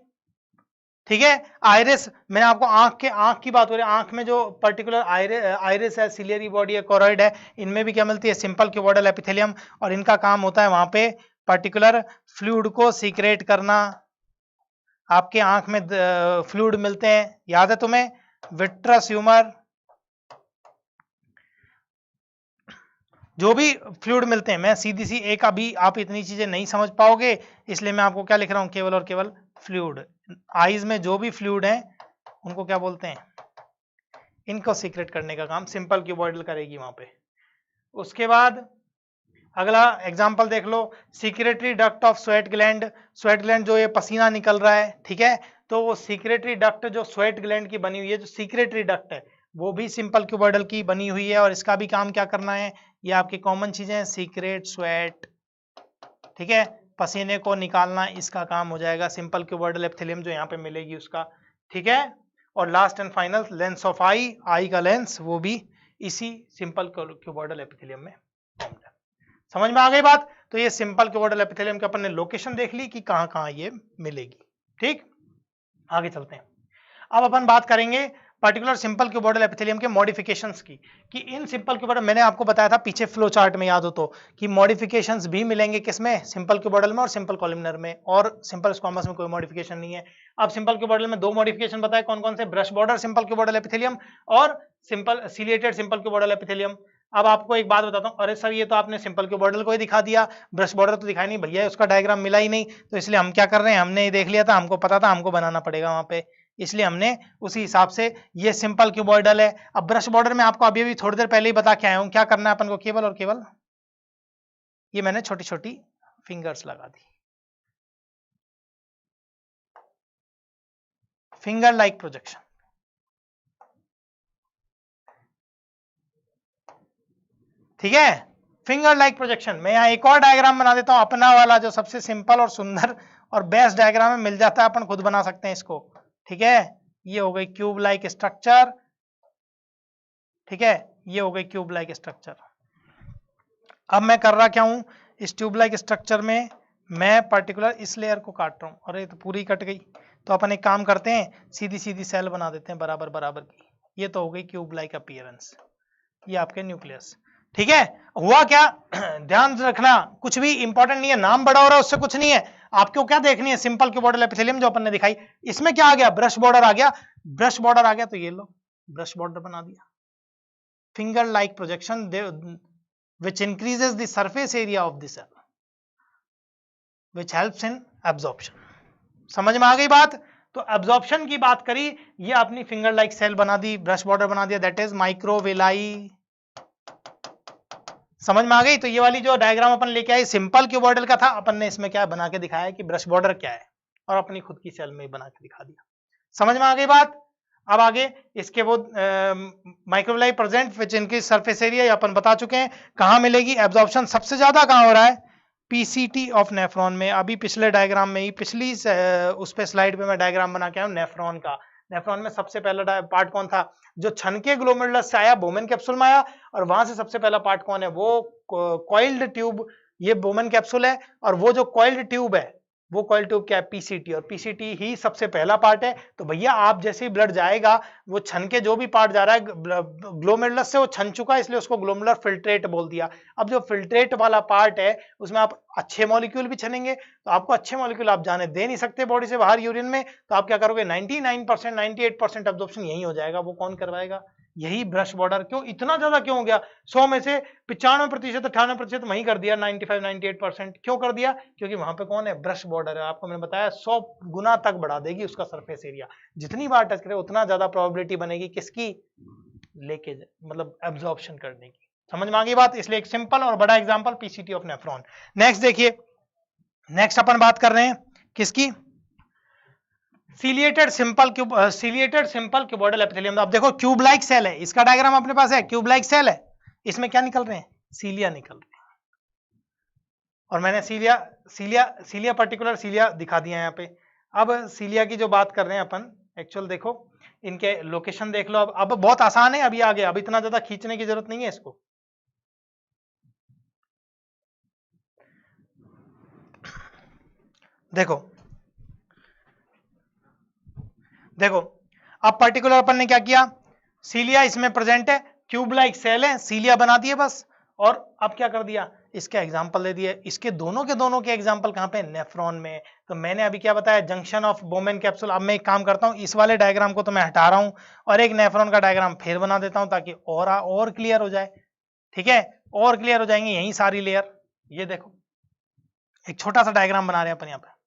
ठीक है। आइरिस, मैंने आपको आंख की बात हो रही है, आंख में जो पर्टिकुलर आइरिस है, सिलियरी बॉडी है, कोरोइड है, इनमें भी क्या मिलती है, सिंपल क्यूबॉइडल एपिथेलियम, और इनका काम होता है वहां पे पर्टिकुलर फ्लूइड को सीक्रेट करना। आपके आंख में फ्लूइड मिलते हैं, याद है तुम्हें, विट्रस ह्यूमर, जो भी फ्लूइड मिलते हैं, मैं सीधी सी एक, अभी आप इतनी चीजें नहीं समझ पाओगे इसलिए मैं आपको क्या लिख रहा हूं, केवल और केवल फ्लूइड। आईज में जो भी फ्लूइड है उनको क्या बोलते हैं, इनको सीक्रेट करने का काम सिंपल क्यूबॉइडल करेगी वहां पे। उसके बाद अगला एग्जांपल देख लो, secretory duct of sweat gland, sweat gland जो ये पसीना निकल रहा है, ठीक है, तो वो सीक्रेटरी डक्ट जो स्वेट ग्लैंड की बनी हुई है, जो सीक्रेटरी डक्ट है वो भी सिंपल क्यूबॉइडल की बनी हुई है, और इसका भी काम क्या करना है, ये आपकी कॉमन चीजें हैं, सीक्रेट स्वेट, ठीक है, पसीने को निकालना, इसका काम हो जाएगा सिंपल क्यूबॉइडल एपिथेलियम जो यहाँ पे मिलेगी उसका, ठीक है। और last and final lens of eye, eye का लेंस, वो भी इसी सिंपल क्यूबॉइडल एपिथेलियम में फॉर्म्ड है। समझ में आ गई बात। तो ये सिंपल क्यूबॉइडल एपिथेलियम के अपन ने लोकेशन देख ली कि कहां कहां ये मिलेगी, ठीक। आगे चलते हैं, अब अपन बात करेंगे पर्टिकुलर सिंपल क्यूबॉइडल एपिथेलियम के मॉडिफिकेशंस की, कि इन सिंपल क्यूबॉइडल, मैंने आपको बताया था पीछे फ्लो चार्ट में, याद हो तो, कि मॉडिफिकेशंस भी मिलेंगे किसमें, सिंपल क्यूबॉइडल में और सिंपल कॉलमनर में, और सिंपल स्क्वामस में कोई मॉडिफिकेशन नहीं है। अब सिंपल क्यूबॉइडल में दो मॉडिफिकेशन बताए, कौन कौन से, brush border simple cuboidal epithelium और simple ciliated simple cuboidal epithelium. अब आपको एक बात बताता हूँ, अरे सर ये तो आपने सिंपल क्यूबॉइडल को ही दिखा दिया, ब्रश बॉर्डर तो दिखाई नहीं, भैया उसका डायग्राम मिला ही नहीं, तो इसलिए हम क्या कर रहे हैं, हमने ये देख लिया था, हमको पता था हमको बनाना पड़ेगा वहां पे, इसलिए हमने उसी हिसाब से, ये सिंपल क्यूबॉइडल है। अब ब्रश बॉर्डर में आपको अभी थोड़ी देर पहले ही बता के आया हूं, क्या करना है अपन को, केवल और केवल ये मैंने छोटी छोटी फिंगर्स लगा दी, फिंगर लाइक प्रोजेक्शन, ठीक है, फिंगर लाइक प्रोजेक्शन। मैं यहाँ एक और डायग्राम बना देता हूं अपना वाला, जो सबसे सिंपल और सुंदर और बेस्ट डायग्राम है, मिल जाता है, अपन खुद बना सकते हैं इसको, ठीक है। ये हो गई क्यूब लाइक स्ट्रक्चर, ठीक है, ये हो गई क्यूब लाइक स्ट्रक्चर। अब मैं कर रहा क्या हूं, इस ट्यूब लाइक स्ट्रक्चर में मैं पर्टिकुलर इस लेयर को काट रहा हूं, अरे तो पूरी कट गई, तो अपन एक काम करते हैं, सीधी सीधी सेल बना देते हैं बराबर बराबर की, ये तो हो गई क्यूब लाइक अपीयरेंस, ये आपके न्यूक्लियस, ठीक है। हुआ क्या, ध्यान रखना, कुछ भी इंपॉर्टेंट नहीं है, नाम बड़ा हो रहा है उससे कुछ नहीं है, आपको क्या देखनी है, सिंपल क्यूबॉइडल एपिथेलियम जो अपन ने दिखाई, इसमें क्या आ गया, ब्रश बॉर्डर आ गया, ब्रश बॉर्डर आ गया, तो ये लो ब्रश बॉर्डर बना दिया, finger like projection which increases the surface area of the cell which helps in absorption। समझ में आ गई बात। तो एब्जॉर्प्शन की बात करी, ये अपनी फिंगर लाइक सेल बना दी, ब्रश बॉर्डर बना दिया, दैट इज माइक्रोविलाई। समझ में आ गई। तो ये वाली जो डायग्राम अपन लेके आए सिंपल क्यूबॉइडल का था, अपन ने इसमें क्या बना के दिखाया कि ब्रश बॉर्डर क्या है, और अपनी खुद की सेल में बना के दिखा दिया। समझ में आ गई बात। अब आगे इसके वो माइक्रोविलाई प्रेजेंट विच इनकी सरफेस एरिया अपन बता चुके हैं। कहाँ मिलेगी एब्जॉर्प्शन सबसे ज्यादा, कहाँ हो रहा है, पीसीटी ऑफ नेफ्रॉन में। अभी पिछले डायग्राम में ही, पिछली उस पे स्लाइड पे मैं डायग्राम बना के आया हूं नेफ्रॉन का। नेफ्रॉन में सबसे पहला पार्ट कौन था, जो छन के ग्लोमेरुलस से आया, बोमेन कैप्सूल में आया, और वहां से सबसे पहला पार्ट कौन है, वो कॉइल्ड ट्यूब, ये बोमेन कैप्सूल है, और वो जो कॉइल्ड ट्यूब है वो कॉइल ट्यूब क्या है, पीसीटी, और पीसीटी ही सबसे पहला पार्ट है। तो भैया आप जैसे ही ब्लड जाएगा, वो छन के जो भी पार्ट जा रहा है ग्लोमेरुलस से, वो छन चुका है, इसलिए उसको ग्लोमेरुलर फिल्ट्रेट बोल दिया। अब जो फिल्ट्रेट वाला पार्ट है उसमें आप अच्छे मॉलिक्यूल भी छनेंगे, तो आपको अच्छे मॉलिक्यूल आप जाने दे नहीं सकते बॉडी से बाहर यूरिन में, तो आप क्या करोगे, 99% 98% एब्जॉर्प्शन यही हो जाएगा। वो कौन करवाएगा, यही ब्रश बॉर्डर। क्यों इतना ज्यादा क्यों हो गया, 100 में से 95%, 98% वहीं कर दिया, 95 98% क्यों कर दिया, क्योंकि वहां पे कौन है, ब्रश बॉर्डर है। आपको मैंने बताया 100 गुना तक बढ़ा देगी उसका सरफेस एरिया, जितनी बार टच करे उतना ज्यादा प्रोबेबिलिटी बनेगी किसकी, लेके मतलब एब्जॉर्प्शन करने की। समझ में आ गई बात, इसलिए एक सिंपल और बड़ा example PCT of nephron. Next देखिए, नेक्स्ट अपन बात कर रहे हैं किसकी, सीलिएटेड सिंपल क्यूबॉइडल एपिथेलियम। अब देखो क्यूब लाइक सेल है, इसका डायग्राम अपने पास है, क्यूब लाइक सेल है, इसमें क्या निकल रहे हैं, सीलिया निकल रहे हैं, और मैंने सीलिया पर्टिकुलर सीलिया दिखा दिया है यहाँ पे। अब सीलिया की जो बात कर रहे हैं अपन, एक्चुअल देखो इनके लोकेशन देख लो। अब बहुत आसान है, अभी आ गया, अब इतना ज्यादा खींचने की जरूरत नहीं है इसको। देखो अब पर्टिकुलर अपन ने क्या किया, सीलिया इसमें प्रेजेंट है, क्यूब लाइक सेल है, सीलिया बना दिए बस, और अब क्या कर दिया, इसके एग्जांपल दे दिए। इसके दोनों के एग्जांपल कहां पे, नेफ्रॉन में। तो मैंने अभी क्या बताया, जंक्शन ऑफ बोमेन कैप्सूल। अब मैं एक काम करता हूं, इस वाले डायग्राम को तो मैं हटा रहा हूं, और एक नेफ्रॉन का डायग्राम फिर बना देता हूं, ताकि और क्लियर हो जाए। ठीक है, और क्लियर हो जाएंगे यही सारी लेयर। ये देखो एक छोटा सा डायग्राम बना रहे हैं अपन यहाँ पे।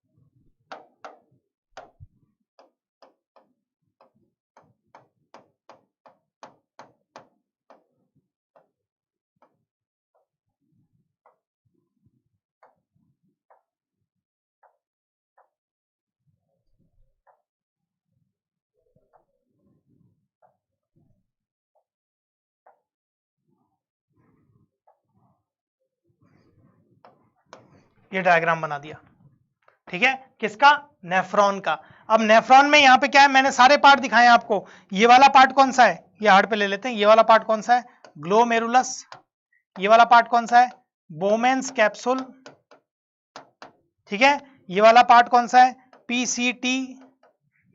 ये डायग्राम बना दिया, ठीक है, किसका, नेफ्रॉन का। अब नेफ्रॉन में यहां पे क्या है, मैंने सारे पार्ट दिखाए आपको। ये वाला पार्ट कौन सा है, ये हार्ट पे ले लेते हैं, ये वाला पार्ट कौन सा है, ग्लोमेरुलस। ये वाला पार्ट कौन सा है, बोमेन्स कैप्सूल। ठीक है, ये वाला पार्ट कौन सा है, पीसीटी।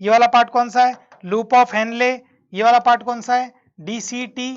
ये वाला पार्ट कौन सा है, लूप ऑफ हेनले। ये वाला पार्ट कौन सा है, डीसीटी।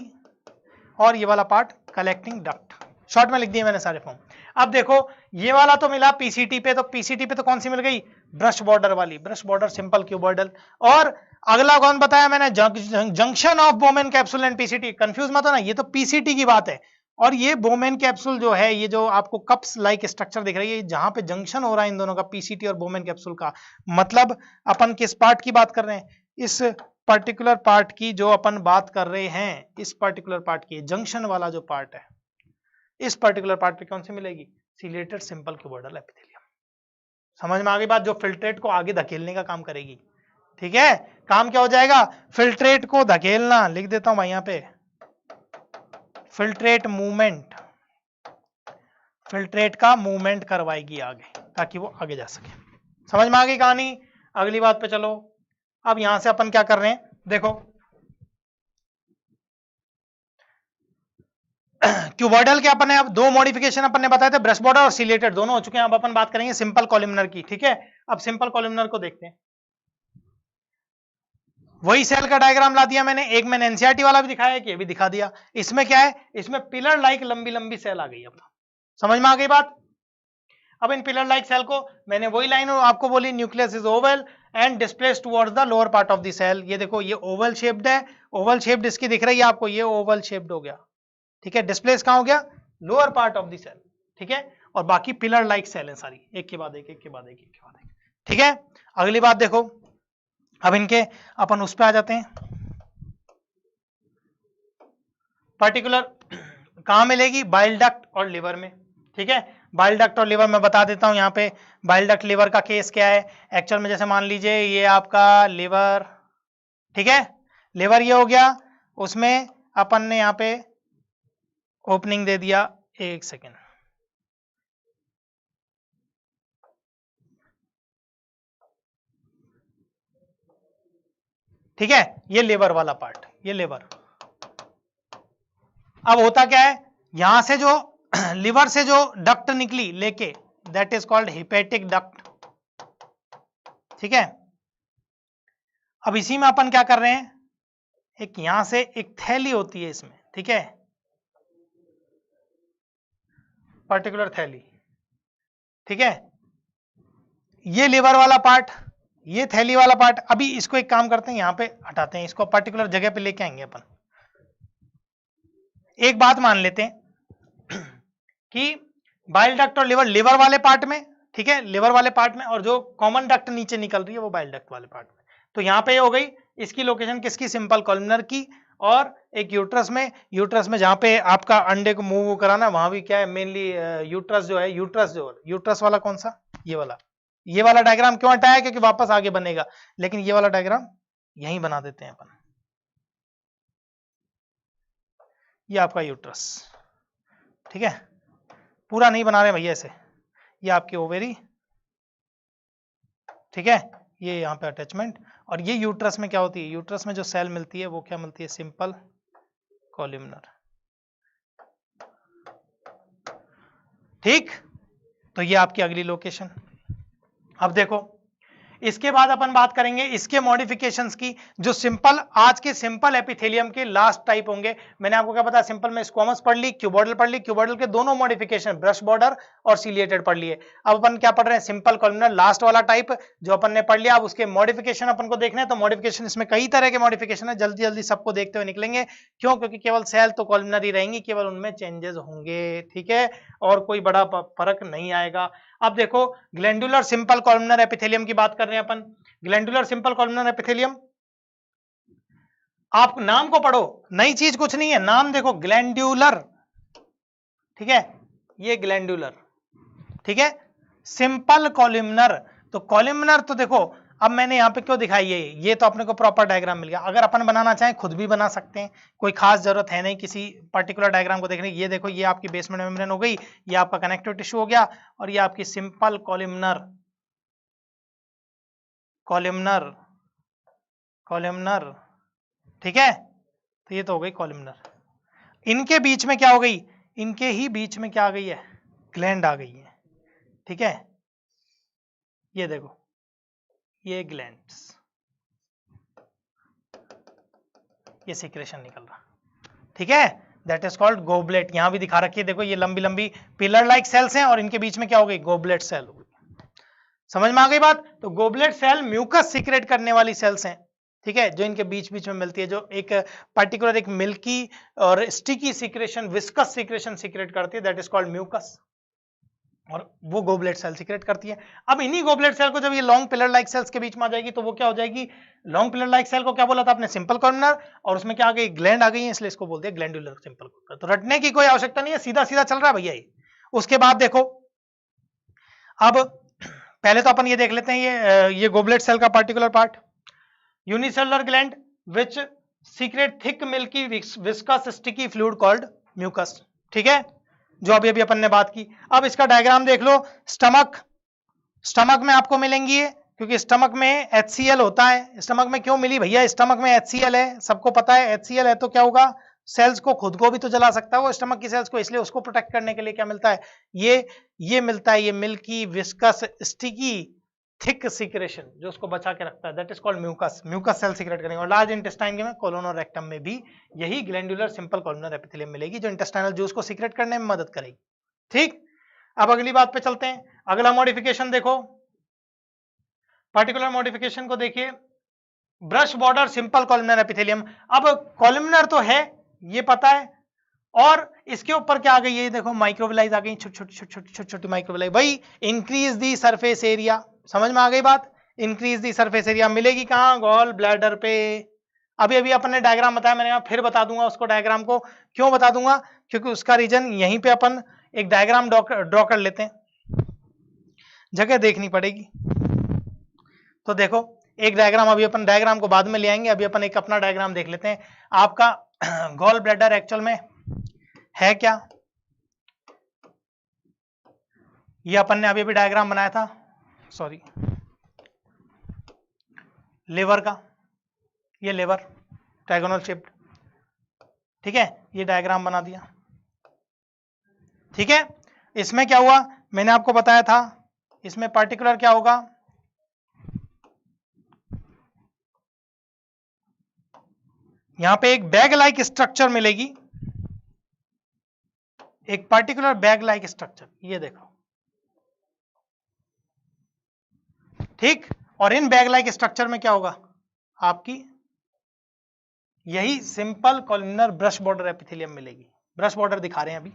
और ये वाला पार्ट कलेक्टिंग डक्ट। शॉर्ट में लिख दिए मैंने सारे फॉर्म। अब देखो ये वाला तो मिला पीसीटी पे, तो पीसीटी पे तो कौन सी मिल गई, ब्रश बॉर्डर वाली, ब्रश बॉर्डर सिंपल क्यूबॉइडल। और अगला कौन बताया मैंने, junction of Bowman capsule and PCT. Confuse मत होना, ये तो पीसीटी की बात है, और ये बोमेन कैप्सूल जो है, ये जो आपको कप्स लाइक स्ट्रक्चर दिख रही है, जहां पे जंक्शन हो रहा है इन दोनों का, पीसीटी और बोमेन कैप्सूल का, मतलब अपन किस पार्ट की बात कर रहे हैं, इस पर्टिकुलर पार्ट की जो अपन बात कर रहे हैं, इस पर्टिकुलर पार्ट की, जंक्शन वाला जो पार्ट है, इस पर्टिकुलर पार्ट पे कौन सी मिलेगी, सीलिएटेड सिंपल क्यूबॉइडल एपिथेलियम। समझ में आ गई बात, जो फिल्ट्रेट को आगे धकेलने का काम करेगी। ठीक है, काम क्या हो जाएगा, फिल्ट्रेट को धकेलना। लिख देता हूं भाई यहां पे, फिल्ट्रेट मूवमेंट, फिल्ट्रेट का मूवमेंट करवाएगी आगे, ताकि वो आगे जा सके। समझ में आ गई कहानी। अगली बात पे चलो। अब यहां से अपन क्या कर रहे हैं, देखो क्यूबॉइडल के अपन ने अब दो मॉडिफिकेशन अपन ने बताए थे, ब्रश बॉर्डर और सीलिएटेड, दोनों हो चुके हैं। अब अपन बात करेंगे सिंपल कॉलमनर की। ठीक है, अब सिंपल कॉलमनर को देखते हैं। वही सेल का डायग्राम ला दिया मैंने, एक मैंने एनसीईआरटी वाला भी दिखाया, कि ये भी दिखा दिया। इसमें क्या है, इसमें पिलर लाइक लंबी लंबी सेल आ गई। अब समझ में आ गई बात। अब इन पिलर लाइक सेल को मैंने वही लाइन आपको बोली, nucleus is oval and displaced towards the lower part of the cell. ये देखो ये ओवल शेप्ड है, ओवल शेप्ड इसकी दिख रही है आपको, ये ओवल शेप्ड हो गया। ठीक है, डिस्प्लेस कहां हो गया, lower part of the cell. ठीक है, और बाकी पिलर लाइक सेल है सारी, एक के बाद एक, एक के बाद एक, एक के बाद एक। ठीक है, अगली बात देखो, अब इनके अपन उस पे आ जाते हैं। पर्टिकुलर कहां मिलेगी, बाइल डक्ट और लिवर में। ठीक है, बाइल डक्ट और लिवर में बता देता हूं। यहाँ पे बाइल डक्ट लिवर का केस क्या है, एक्चुअल में जैसे मान लीजिए ये आपका लिवर, ठीक है, लीवर ये हो गया, उसमें अपन ने यहाँ पे ओपनिंग दे दिया, एक सेकेंड, ठीक है, ये लीवर वाला पार्ट, ये लीवर। अब होता क्या है, यहां से जो लीवर से जो डक्ट निकली लेके, that is called hepatic duct, ठीक है। अब इसी में अपन क्या कर रहे हैं, एक यहां से एक थैली होती है इसमें, ठीक है, पर्टिकुलर थैली, ठीक है, ये लीवर वाला पार्ट, ये थैली वाला पार्ट। अभी इसको एक काम करते हैं, यहां पे हटाते हैं, इसको पर्टिकुलर जगह पे लेके आएंगे अपन। एक बात मान लेते हैं कि बाइल डक्ट और लीवर वाले पार्ट में, ठीक है, लीवर वाले पार्ट में, और जो कॉमन डक्ट नीचे निकल रही है वो बाइल डक्ट वाले पार्ट में। तो यहां पे हो गई इसकी लोकेशन किसकी, सिंपल कॉलमनर की। और एक यूट्रस में जहां पे आपका अंडे को मूव कराना, वहां भी क्या है, मेनली यूट्रस जो है, यूट्रस वाला कौन सा, ये वाला डायग्राम क्यों हटाया, क्योंकि वापस आगे बनेगा, लेकिन ये वाला डायग्राम यहीं बना देते हैं अपन। ये आपका यूट्रस, ठीक है, पूरा नहीं बना रहे भैया ऐसे, ये आपकी ओवेरी, ठीक है, ये यहाँ पे अटैचमेंट। और ये यूट्रस में क्या होती है, यूट्रस में जो सेल मिलती है वो क्या मिलती है, सिंपल कॉलमनर, ठीक। तो ये आपकी अगली लोकेशन। अब देखो, इसके बाद अपन बात करेंगे इसके मॉडिफिकेशंस की, जो सिंपल, आज के सिंपल एपिथेलियम के लास्ट टाइप होंगे। मैंने आपको क्या बताया, सिंपल में स्क्वामस पढ़ ली, क्यूबॉइडल पढ़ ली, क्यूबॉइडल के दोनों मॉडिफिकेशन, ब्रश बॉर्डर और सिलिएटेड पढ़ लिए। अब अपन क्या पढ़ रहे हैं, सिंपल कॉलमनर लास्ट वाला टाइप जो अपन ने पढ़ लिया। अब उसके मॉडिफिकेशन अपन को देखने हैं, तो मॉडिफिकेशन इसमें कई तरह के मॉडिफिकेशन है, जल्दी जल्दी सबको देखते हुए निकलेंगे। क्यों, क्योंकि केवल सेल तो कॉलमनर ही रहेंगी, केवल उनमें चेंजेस होंगे, ठीक है, और कोई बड़ा फर्क नहीं आएगा। अब देखो, ग्लैंडुलर सिंपल कॉलमनर एपिथेलियम की बात कर रहे हैं अपन। ग्लैंडुलर सिंपल कॉलमनर एपिथेलियम, आप नाम को पढ़ो, नई चीज कुछ नहीं है, नाम देखो, ग्लैंडुलर, ठीक है, ये ग्लैंडुलर, ठीक है, सिंपल कॉलमनर। तो कॉलमनर तो देखो, अब मैंने यहां पे क्यों दिखाई है, ये तो अपने को प्रॉपर डायग्राम मिल गया। अगर अपन बनाना चाहें खुद भी बना सकते हैं, कोई खास जरूरत है नहीं किसी पर्टिकुलर डायग्राम को देखने की। ये देखो, ये आपकी बेसमेंट मेम्ब्रेन हो गई, ये आपका कनेक्टिव टिश्यू हो गया, और ये आपकी सिंपल कॉलमनर, कॉलमनर, ठीक है। तो ये तो हो गई कॉलमनर। इनके बीच में क्या हो गई, इनके ही बीच में क्या आ गई है, ग्लैंड आ गई है, ठीक है। ये देखो, ये ग्लैंड्स, ये सिक्रेशन निकल रहा, ठीक है, दैट इज कॉल्ड गोबलेट। यहां भी दिखा रखी है, देखो, ये लंबी लंबी पिलर लाइक सेल्स हैं, और इनके बीच में क्या हो गई, गोबलेट सेल हो गई। समझ में आ गई बात। तो गोबलेट सेल म्यूकस सीक्रेट करने वाली सेल्स हैं, ठीक है, जो इनके बीच बीच में मिलती है, जो एक पर्टिकुलर एक मिल्की और sticky secretion, viscous secretion secret करती है, दैट इज कॉल्ड म्यूकस, और वो गोबलेट सेल सीक्रेट करती है। अब इन्हीं गोबलेट सेल को जब ये लॉन्ग पिलर लाइक सेल्स के बीच में आ जाएगी, तो वो क्या हो जाएगी, लॉन्ग पिलर लाइक सेल को क्या बोला था आपने, सिंपल कॉलमनर, और उसमें क्या आ गई, ग्लैंड आ गई है, इसलिए इसको बोलते हैं ग्लैंडुलर सिंपल कॉलमनर। तो रटने की कोई आवश्यकता नहीं है, सीधा सीधा चल रहा है भैया ये। उसके बाद देखो, अब पहले तो अपन ये देख लेते हैं, ये गोबलेट सेल का particular part, unicellular gland which secrete thick milky viscous sticky fluid called mucus, ठीक है, जो अभी अभी अपन ने बात की। अब इसका डायग्राम देख लो, स्टमक में आपको मिलेंगी ये, क्योंकि स्टमक में HCl होता है। स्टमक में क्यों मिली भैया, स्टमक में HCl है, सबको पता है HCl है, तो क्या होगा, सेल्स को, खुद को भी तो जला सकता है वो स्टमक की सेल्स को, इसलिए उसको प्रोटेक्ट करने के लिए क्या मिलता है, ये मिलता है, ये milky viscous sticky thick secretion, जो उसको बचा के रखता है, that is called mucus. Mucus cell secrete करेंगे। और लार्ज इंटेस्टाइन में, कोलोन और रेक्टम में भी यही ग्लैंडुलर सिंपल कॉलमनर एपिथेलियम मिलेगी, जो इंटेस्टाइनल जूस को सीक्रेट करने में मदद करेगी, ठीक। अब अगली बात पे चलते हैं, अगला मॉडिफिकेशन देखो, पार्टिकुलर मॉडिफिकेशन को देखिए, brush border simple columnar epithelium. अब कॉलमनर तो है, ये पता है, और इसके ऊपर क्या आ गई, ये देखो, माइक्रोविलाइज आ गई, छोटी छोटी माइक्रोविलाई, भाई इंक्रीज दी सरफेस एरिया। समझ में आ गई बात, इंक्रीज दी सरफेस एरिया मिलेगी कहां, गॉल ब्लैडर पे। अभी अभी अपन ने डायग्राम बताया, मैंने फिर बता दूंगा उसको, डायग्राम को क्यों बता दूंगा, क्योंकि उसका रीजन यहीं पे अपन एक डायग्राम ड्रॉ कर लेते हैं, जगह देखनी पड़ेगी। तो देखो, एक डायग्राम, अभी अपन डायग्राम को बाद में ले आएंगे, अभी अपन एक अपना डायग्राम देख लेते हैं। आपका गॉल ब्लैडर एक्चुअल में है क्या, ये अपन ने अभी अभी डायग्राम बनाया था, सॉरी, लिवर का, ये लिवर ट्रायगोनल शेप्ड, ठीक है, ये डायग्राम बना दिया, ठीक है। इसमें क्या हुआ, मैंने आपको बताया था, इसमें पार्टिकुलर क्या होगा, यहां पे एक बैग लाइक स्ट्रक्चर मिलेगी, एक पार्टिकुलर बैग लाइक स्ट्रक्चर, ये देखो, ठीक। और इन बैग लाइक स्ट्रक्चर में क्या होगा, आपकी यही simple columnar brush border epithelium मिलेगी। ब्रश बॉर्डर दिखा रहे हैं अभी,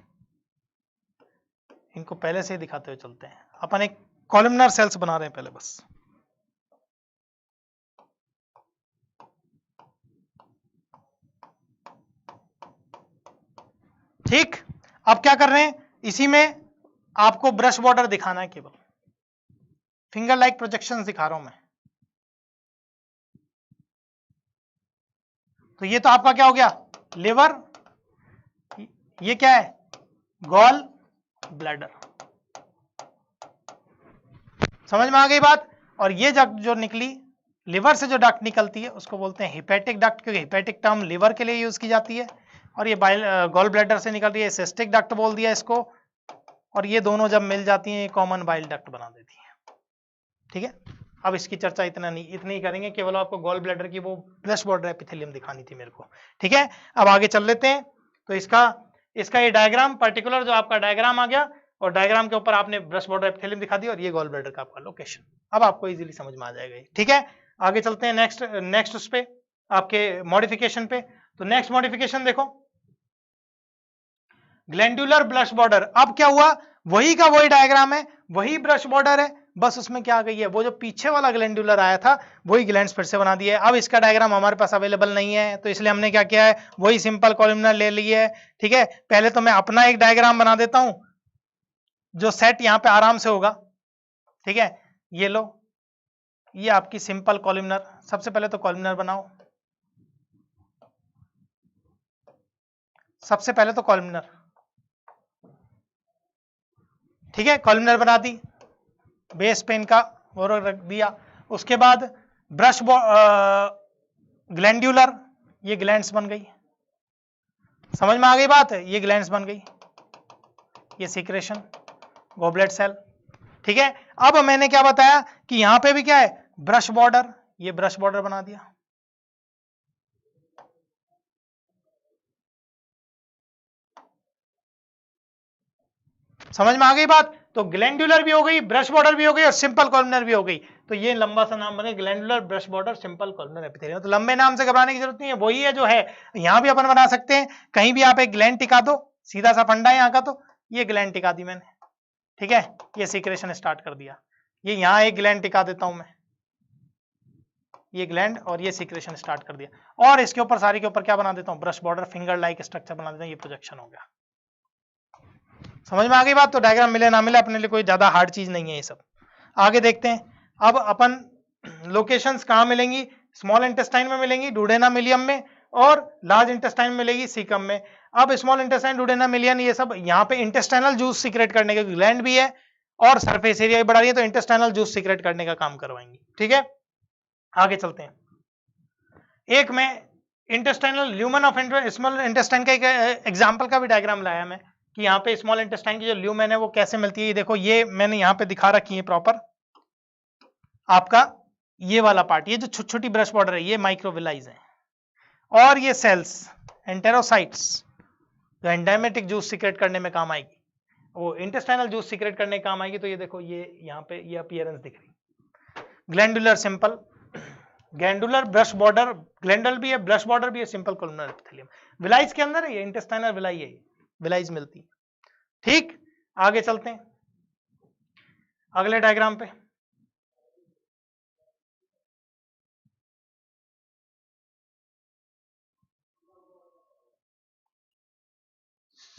इनको पहले से ही दिखाते हुए चलते हैं, अपन एक कॉलमनर सेल्स बना रहे हैं पहले बस। ठीक, अब क्या कर रहे हैं, इसी में आपको ब्रश बॉर्डर दिखाना है, केवल फिंगर लाइक प्रोजेक्शंस दिखा रहा हूं मैं। तो ये तो आपका क्या हो गया, लिवर, ये क्या है, गॉल ब्लैडर, समझ में आ गई बात। और ये जो निकली, लिवर से जो डक्ट निकलती है उसको बोलते हैं हिपैटिक डक्ट, क्योंकि हिपैटिक टर्म लिवर के लिए यूज की जाती है। और ये गॉल ब्लैडर से निकल रही है, सिस्टिक डक्ट बोल दिया इसको। और ये दोनों जब मिल जाती हैं कॉमन बाइल डक्ट बना देती है, ठीक है। अब इसकी चर्चा इतनी ही करेंगे, केवल आपको गॉल ब्लैडर की वो ब्रश बॉर्डर एपिथेलियम दिखानी थी मेरे को, ठीक है। अब आगे चल लेते हैं। तो इसका ये डायग्राम, पर्टिकुलर जो आपका डायग्राम आ गया, और डायग्राम के ऊपर आपने ब्रश बॉर्डर एपिथेलियम दिखा दिया, और ये गॉल ब्लैडर का आपका लोकेशन, अब आपको इजीली समझ में आ जाएगा, ठीक है। आगे चलते हैं नेक्स्ट उस पे, आपके मॉडिफिकेशन पे। तो नेक्स्ट मॉडिफिकेशन देखो, ग्लैंडुलर ब्रश बॉर्डर। अब क्या हुआ, वही का वही डायग्राम है, वही ब्रश बॉर्डर है, बस उसमें क्या आ गई है, वो जो पीछे वाला ग्लैंडुलर आया था वही ग्लैंड्स फिर से बना दिया है। अब इसका डायग्राम हमारे पास अवेलेबल नहीं है, तो इसलिए हमने क्या किया है, वही सिंपल कॉलमनर ले लिया है, ठीक है। पहले तो मैं अपना एक डायग्राम बना देता हूं जो सेट यहां पे आराम से होगा, ठीक है। ये लो, ये आपकी सिंपल कॉलमनर, सबसे पहले तो कॉलमनर बनाओ, सबसे पहले तो कॉलमनर, ठीक है, कॉलमनर बना दी, बेस पेन का वो रख दिया। उसके बाद ब्रश ग्लैंडुलर, ये ग्लैंड्स बन गई, समझ में आ गई बात, ये ग्लैंड्स बन गई, ये सीक्रेशन, गॉबलेट सेल, ठीक है। अब मैंने क्या बताया कि यहां पे भी क्या है, ब्रश बॉर्डर, ये ब्रश बॉर्डर बना दिया, समझ में आ गई बात। तो ग्लैंडुलर भी हो गई, ब्रश बॉर्डर भी हो गई, और सिंपल कॉलमनर भी हो गई। तो ये लंबा सा नाम बने, glandular brush border simple columnar epithelium. तो लंबे नाम से घबराने की जरूरत नहीं है, वही है जो है, यहां भी अपन बना सकते हैं। कहीं भी आप एक ग्लैंड टिका दो, सीधा सा फंडा है यहाँ का, तो ये ग्लैंड टिका दी मैंने, ठीक है, ये सीक्रेशन स्टार्ट कर दिया। ये यहां एक ग्लैंड टिका देता हूं मैं, ये ग्लैंड, और ये सीक्रेशन स्टार्ट कर दिया। और इसके ऊपर, सारी के ऊपर क्या बना देता हूं, brush border finger like structure बना देता हूं, ये प्रोजेक्शन हो गया। समझ में आ गई बात। तो डायग्राम मिले ना मिले, अपने लिए कोई ज्यादा हार्ड चीज नहीं है ये सब। आगे देखते हैं, अब अपन लोकेशंस कहाँ मिलेंगी, स्मॉल इंटेस्टाइन में मिलेंगी, डुडेना मिलियम में, और लार्ज इंटेस्टाइन में मिलेगी, सीकम में। अब स्मॉल इंटेस्टाइन, डुडेना मिलियन, ये सब यहाँ पे इंटेस्टाइनल जूस सीक्रेट करने के ग्लैंड भी है, और सरफेस एरिया भी बढ़ा रही है, तो इंटेस्टाइनल जूस सीक्रेट करने का काम करवाएंगी, ठीक है। आगे चलते हैं, एक मैं intestinal lumen of small intestine का एक एग्जाम्पल का भी डायग्राम लाया मैं, कि यहाँ पे स्मॉल इंटेस्टाइन की जो ल्यूमेन है वो कैसे मिलती है। ये देखो, ये मैंने यहाँ पे दिखा रखी है प्रॉपर, आपका ये वाला पार्ट, ये जो छोटी छोटी ब्रश बॉर्डर है, ये माइक्रोविलाइज है, और ये सेल्स एंटेरोसाइट्स जो एंजाइमेटिक जूस सीक्रेट करने में काम आएगी, वो इंटेस्टाइनल जूस सीक्रेट करने में काम आएगी। तो ये देखो, ये यहाँ पे ये अपीयरेंस दिख रही, glandular simple, glandular brush border, Glendale भी है, ब्रश बॉर्डर भी है, सिंपल कॉलमनर एपिथेलियम, विलाइज के अंदर है ये, इंटेस्टाइनल विलाई है, विलाइज मिलती है, ठीक। आगे चलते हैं अगले डायग्राम पे।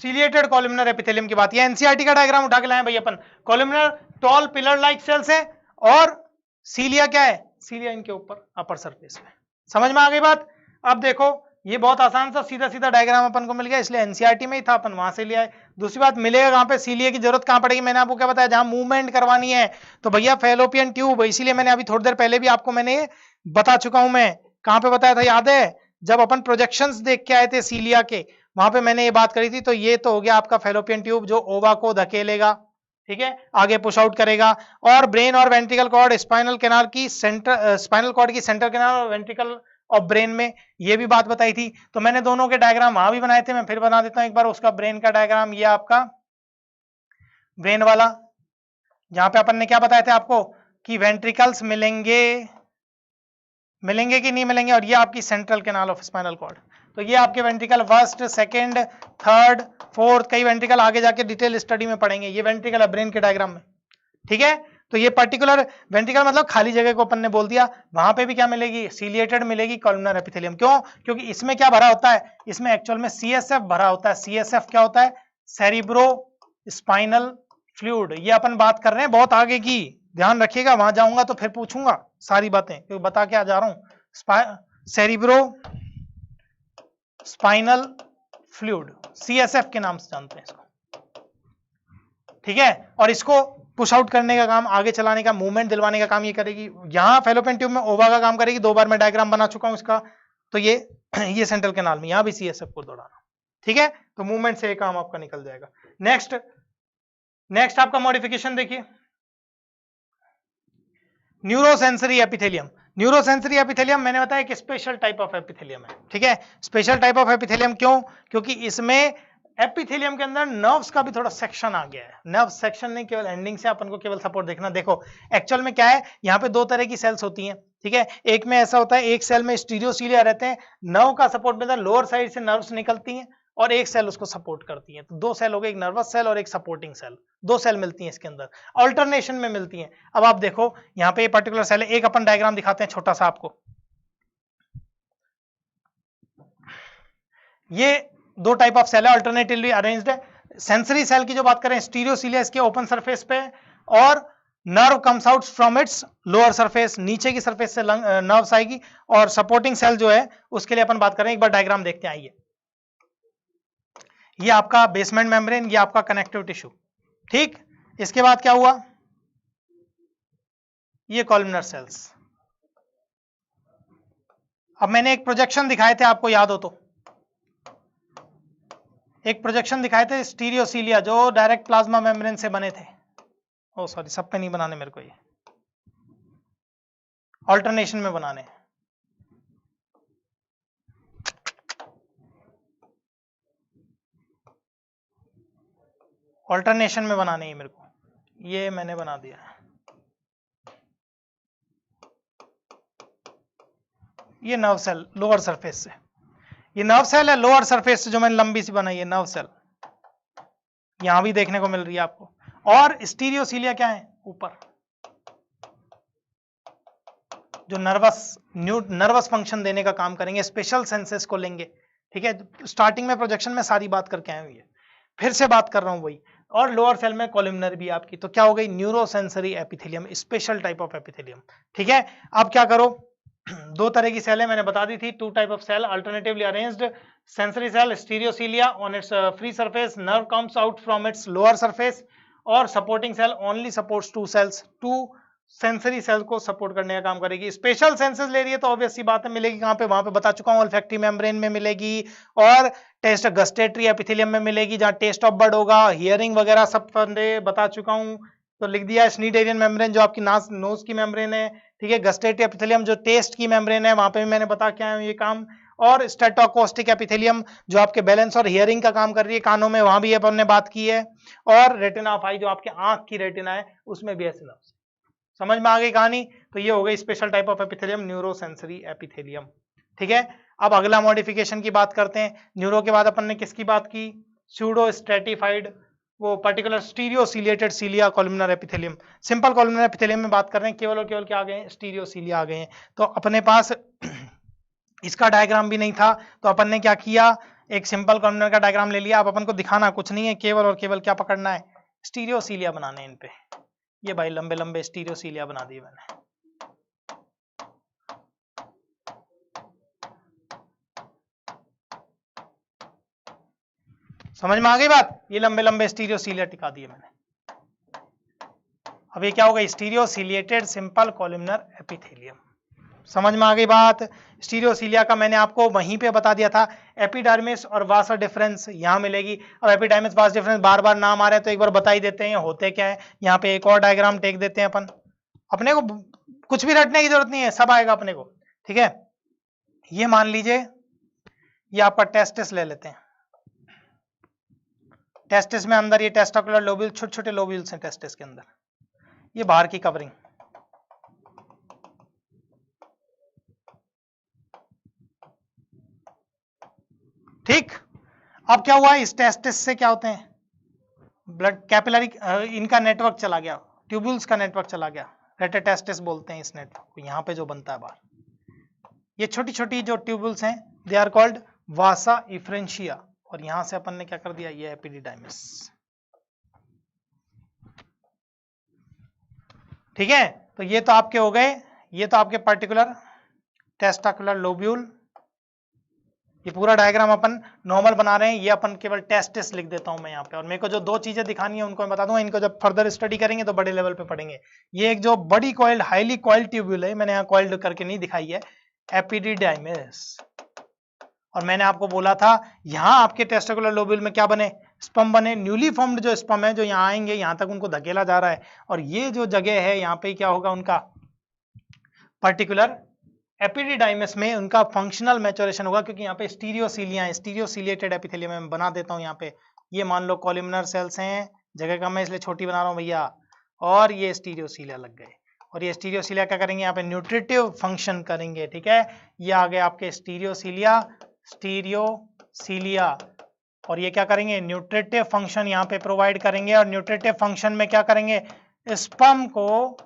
सीलिएटेड कॉलमनर एपिथेलियम की बात, ये एनसीईआरटी का डायग्राम उठा के लाए भाई अपन। Columnar tall pillar like cells है, और सीलिया क्या है, सीलिया इनके ऊपर अपर सरफेस पे। समझ में आ गई बात? अब देखो ये बहुत आसान सा सीधा सीधा डायग्राम अपन को मिल गया, इसलिए एनसीईआरटी में ही था, अपन वहां से लिया है। दूसरी बात, मिलेगा कहां पे सीलिया की जरूरत कहां पड़ेगी? मैंने आपको क्या बताया, जहां मूवमेंट करवानी है तो भैया फेलोपियन ट्यूब, इसीलिए मैंने अभी थोड़ी देर पहले भी आपको मैंने बता चुका हूं। मैं कहां पे बताया था याद है? जब अपन प्रोजेक्शंस देख के आए थे सीलिया के, वहां पे मैंने ये बात करी थी। तो ये तो हो गया आपका फेलोपियन ट्यूब जो ओवा को धकेलेगा, ठीक है, आगे पुश आउट करेगा। और ब्रेन और वेंट्रिकल कॉर्ड, स्पाइनल कैनाल की सेंटर, स्पाइनल कॉर्ड की सेंटर कैनाल और वेंट्रिकल और ब्रेन में, ये भी बात बताई थी। तो मैंने दोनों के डायग्राम वहां भी बनाए थे, मैं फिर बना देता हूं एक बार उसका ब्रेन का डायग्राम। ये आपका ब्रेन वाला, जहां पे अपन ने क्या बताया था आपको कि वेंट्रिकल्स मिलेंगे कि नहीं मिलेंगे, और ये आपकी central canal of spinal cord. तो ये आपके ventricle first, second, third, fourth, कई वेंट्रिकल आगे जाके डिटेल स्टडी में पढ़ेंगे। ये वेंट्रिकल है ब्रेन के डायग्राम में, ठीक है। तो ये पर्टिकुलर वेंट्रिकल मतलब खाली जगह को अपन ने बोल दिया। वहां पे भी क्या मिलेगी? सीलिएटेड मिलेगी कॉलमनर एपिथेलियम। क्यों? क्योंकि इसमें क्या भरा होता है? इसमें एक्चुअल में सीएसएफ भरा होता है। सीएसएफ क्या होता है? Cerebro spinal fluid. ये अपन बात कर रहे हैं बहुत आगे की, ध्यान रखिएगा, वहां जाऊंगा तो फिर पूछूंगा सारी बातें, क्योंकि बता के आ जा रहा हूं। सेरिब्रो स्पाइनल फ्लूइड, सीएसएफ के नाम से जानते हैं इसको, ठीक है। और इसको पुश आउट करने का काम, आगे चलाने का, मूवमेंट दिलवाने का काम ये करेगी। यहां फेलोपियन ट्यूब में ओवा का काम करेगी, 2 बार मैं डायग्राम बना चुका हूं इसका। तो ये सेंट्रल कैनाल में, यहां भी सीएसएफ को दौड़ाना, ठीक है। तो मूवमेंट से ये काम आपका निकल जाएगा। नेक्स्ट आपका मॉडिफिकेशन देखिए, न्यूरोसेंसरी एपिथेलियम। न्यूरोसेंसरी एपिथेलियम मैंने बताया कि स्पेशल टाइप ऑफ एपिथेलियम है, ठीक है। स्पेशल टाइप ऑफ एपिथेलियम क्यों? क्योंकि इसमें एपिथेलियम के अंदर नर्व्स का भी थोड़ा सेक्शन आ गया है। नर्व सेक्शन नहीं, केवल एंडिंग से अपन को केवल सपोर्ट देखना। देखो एक्चुअल में क्या है, यहाँ पे 2 तरह की सेल्स होती हैं, ठीक है। एक में ऐसा होता है, एक सेल में स्टीरियोसीलिया रहते हैं, नर्व का सपोर्ट मिलता है, लोअर साइड से नर्व्स निकलती हैं और एक सेल उसको सपोर्ट करती है। तो 2 सेल हो गए, एक नर्वस सेल और एक सपोर्टिंग सेल। 2 सेल मिलती हैं इसके अंदर, ऑल्टरनेशन में मिलती हैं। अब आप देखो यहाँ पे ये पर्टिकुलर सेल है, एक अपन डायग्राम दिखाते हैं छोटा सा आपको। ये 2 टाइप ऑफ सेल है, अल्टरनेटिवली अरेंज्ड है। सेंसरी सेल की जो बात करें, स्टीरियोसीलिया इसके ओपन सरफेस पे, और nerve comes out from its lower surface, नीचे की सरफेस से नर्व्स आएगी। और सपोर्टिंग सेल जो है उसके लिए अपन बात करें, एक बार डायग्राम देखते हैं, आइए। ये आपका बेसमेंट मेम्ब्रेन, ये आपका कनेक्टिव टिश्यू, ठीक। इसके बाद क्या हुआ? ये कॉलमनर सेल्स। अब मैंने एक प्रोजेक्शन दिखाए थे, आपको याद हो तो, एक प्रोजेक्शन दिखाए थे स्टीरियोसीलिया जो डायरेक्ट प्लाज्मा मेम्ब्रेन से बने थे। ओ सॉरी, सब पे नहीं बनाने मेरे को, ये ऑल्टरनेशन में बनाने, ऑल्टरनेशन में बनाने ही मेरे को, ये मैंने बना दिया। ये नर्व सेल लोअर सरफेस से, ये नर्व सेल है लोअर सरफेस से जो मैंने लंबी सी बनाई है, नर्व सेल यहां भी देखने को मिल रही है आपको। और स्टीरियोसीलिया क्या है? ऊपर, जो नर्वस फंक्शन देने का काम करेंगे, स्पेशल सेंसेस को लेंगे, ठीक है। स्टार्टिंग में प्रोजेक्शन में सारी बात करके आए हुए हैं, फिर से बात कर रहा हूं वही। और लोअर सेल में कॉलमनर भी आपकी, तो क्या हो गई? Neurosensory epithelium, special type of epithelium, ठीक है। अब क्या करो, 2 तरह की सेल है, मैंने बता दी थी, 2 type of cell, alternatively arranged sensory cell, stereocilia on its free surface, nerve comes out from its lower surface, और supporting cell only supports 2 cells, 2 sensory cell को सपोर्ट करने का काम करेगी। स्पेशल सेंसेस ले रही है तो ऑब्वियस सी बात है, मिलेगी कहां पे? वहां पे बता चुका हूं, ओल्फैक्टरी मेम्ब्रेन में मिलेगी, और टेस्ट गस्टेटरी एपिथेलियम में मिलेगी, जहां टेस्ट ऑफ बड होगा, हियरिंग वगैरह सब बता चुका हूं। तो लिख दिया स्नीडेरियन मेम्ब्रेन जो आपकी नोज की मेम्ब्रेन है, ठीक है। गस्टेटरी एपिथेलियम जो टेस्ट की मेम्ब्रेन है, वहां पे भी मैंने बता के आया हूं ये काम। और स्टेटोकोस्टिक एपिथेलियम जो आपके बैलेंस और हियरिंग का काम कर रही है कानों में, वहां भी अपन ने बात की है। और रेटिना ऑफ आई जो आपके आंख की रेटिना है, उसमें भी ऐसे नर्व्स। समझ में आ गई कहानी? तो ये हो गई special type of epithelium, neurosensory epithelium, ठीक है। अब अगला मॉडिफिकेशन की बात करते हैं। न्यूरो के बाद अपन ने किसकी बात की? स्यूडो स्ट्रेटिफाइड, वो particular stereociliated cilia columnar epithelium. Simple columnar epithelium में बात कर रहे हैं, केवल और केवल क्या आ गए? स्टीरियोसीलिया आ गए हैं। तो अपने पास इसका डायग्राम भी नहीं था, तो अपन ने क्या किया? एक सिंपल कॉलमनर का डायग्राम ले लिया। अब अपन को दिखाना कुछ नहीं है, केवल और केवल क्या पकड़ना है? स्टीरियोसीलिया बनाने इन पे। ये भाई लंबे लंबे स्टीरियोसीलिया बना दिए मैंने, समझ में आ गई बात? ये लंबे लंबे स्टीरियोसीलिया टिका दिए मैंने। अब ये क्या होगा? स्टीरियोसीलिएटेड सिंपल कॉलमनर एपिथेलियम। समझ में आ गई बात? स्टीरियोसीलिया का मैंने आपको वहीं पे बता दिया था। एपिडर्मिस और वासा डिफरेंस यहां मिलेगी। और एपिडर्मिस वास डिफरेंस बार बार नाम आ रहे हैं तो एक बार बता ही देते हैं होते क्या है। यहाँ पे एक और डायग्राम टेक देते हैं अपन, अपने को कुछ भी रटने की जरूरत नहीं है, सब आएगा अपने को, ठीक है। ये मान लीजिए ये आपका टेस्टिस ले लेते हैं। टेस्टिस में अंदर ये टेस्टिकुलर लोब्यूल, छोटे छोटे लोब्यूल्स हैं टेस्टिस के अंदर, ये बाहर की कवरिंग, ठीक। अब क्या हुआ? इस टेस्टिस से क्या होते हैं? ब्लड कैपिलरी, इनका नेटवर्क चला गया, ट्यूब्यूल्स का नेटवर्क चला गया, रेटेटेस्टिस बोलते हैं इस नेटवर्क को। यहाँ पे जो बनता है बाहर, ये छोटी छोटी जो ट्यूब्यूल्स हैं, दे आर कॉल्ड वासा इफ्रेंशिया। और यहां से अपन ने क्या कर दिया? ये एपिडिडाइमिस, ठीक है। तो ये तो आपके हो गए, ये तो आपके पर्टिकुलर टेस्टिकुलर लोब्यूल। ये पूरा डायग्राम अपन नॉर्मल बना रहे हैं, ये अपन केवल टेस्टिस लिख देता हूं मैं यहाँ पे। और मेरे को जो दो चीजें दिखानी है उनको मैं बता दूंगा, इनको जब फर्दर स्टडी करेंगे तो बड़े लेवल पे पढ़ेंगे। ये एक जो बड़ी कॉइल्ड, हाईली कॉइल्ड ट्यूब्यूल है, मैंने यहाँ कॉइल्ड करके नहीं दिखाई है, एपिडिडाइमिस। और मैंने आपको बोला था यहां आपके टेस्टिकुलर लोब्यूल में क्या बने? स्पर्म बने। न्यूली फॉर्म्ड जो स्पर्म है जो यहाँ आएंगे, यहां तक उनको धकेला जा रहा है। और ये जो जगह है यहाँ पे क्या होगा? उनका पर्टिकुलर एपिडिडाइमिस में उनका फंक्शनल मैच्योरेशन होगा, क्योंकि यहाँ पे स्टीरियोसीलिया, स्टीरियोसीलिएटेड एपिथेलियम मैं बना देता हूँ यहाँ पे। ये मान लो कॉलमनर सेल्स हैं, जगह कम है इसलिए छोटी बना रहा हूँ भैया, और ये स्टीरियोसीलिया लग गए। और ये स्टीरियोसीलिया क्या करेंगे? यहाँ पे न्यूट्रिटिव फंक्शन करेंगे, ठीक है। ये आ गए आपके स्टीरियोसीलिया, स्टीरियोसीलिया। और ये क्या करेंगे? न्यूट्रिटिव फंक्शन यहाँ पे प्रोवाइड करेंगे। और न्यूट्रिटिव फंक्शन में क्या करेंगे? स्पर्म को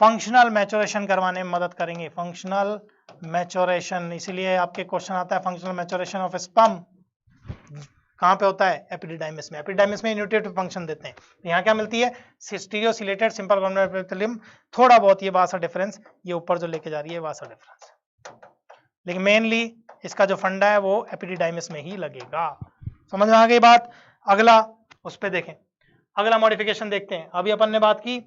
फंक्शनल मैच्योरेशन करवाने में मदद करेंगे, फंक्शनल मैच्योरेशन। इसीलिए आपके क्वेश्चन आता है फंक्शनल मैच्योरेशन ऑफ स्पर्म कहां पे होता है? एपिडिडाइमिस में। एपिडिडाइमिस में न्यूट्रिटिव फंक्शन देते हैं। तो यहाँ क्या मिलती है? स्टीरियोसीलेटेड सिंपल कॉलमनर एपिथेलियम। थोड़ा बहुत ये वासा डिफरेंस, ये ऊपर जो लेके जा रही है वासा डिफरेंस, लेकिन मेनली इसका जो फंडा है वो एपिडिडाइमिस में ही लगेगा। समझ में आ गई बात? अगला उस पे देखें, अगला मॉडिफिकेशन देखते हैं। अभी अपन ने बात की